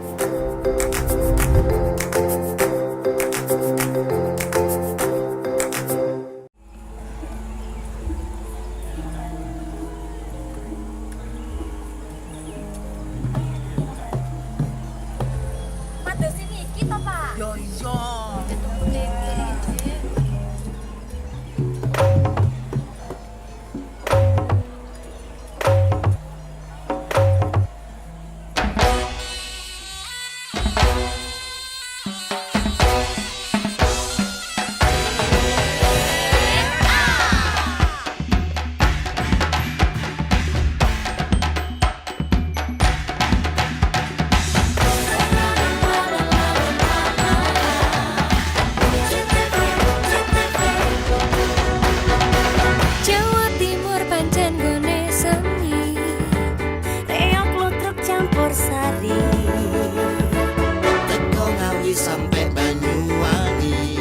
Speaker 8: Sampai Banyuwangi,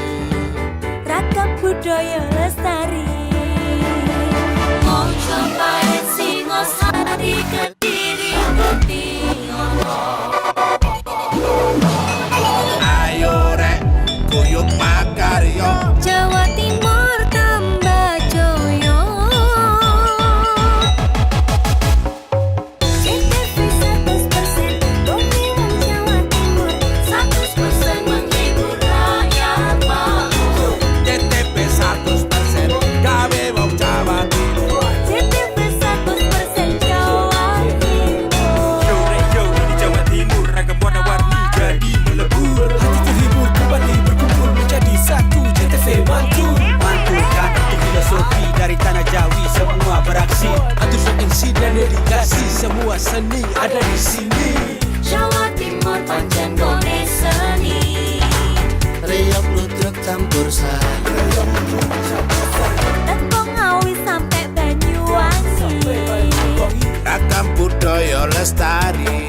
Speaker 8: ragam budaya lestari. Mojo Pahit Singosari Kediri ayo rek kuyuk makaryo Jawa Timur tambah joyo. CTV 100% Dominan Jawa Timur 100% menghibur rakyat makmur. CTV 100% gawe wong Jawa Timur. CTV 100% Jawa Timur. Yo di Jawa Timur ragam warna-warni jadi melebur. Hati terhibur kembali berkumpul menjadi satu. CTV mantul kan itu filosofi dari tanah Jawi, semua beraksi. Atur insiden dedikasi, semua seni ada di sini. Jawa Timur pancen gone seni. Riok lutruk campur sari. Teko Ngawi sampai Banyuwangi. Ragam budaya lestari.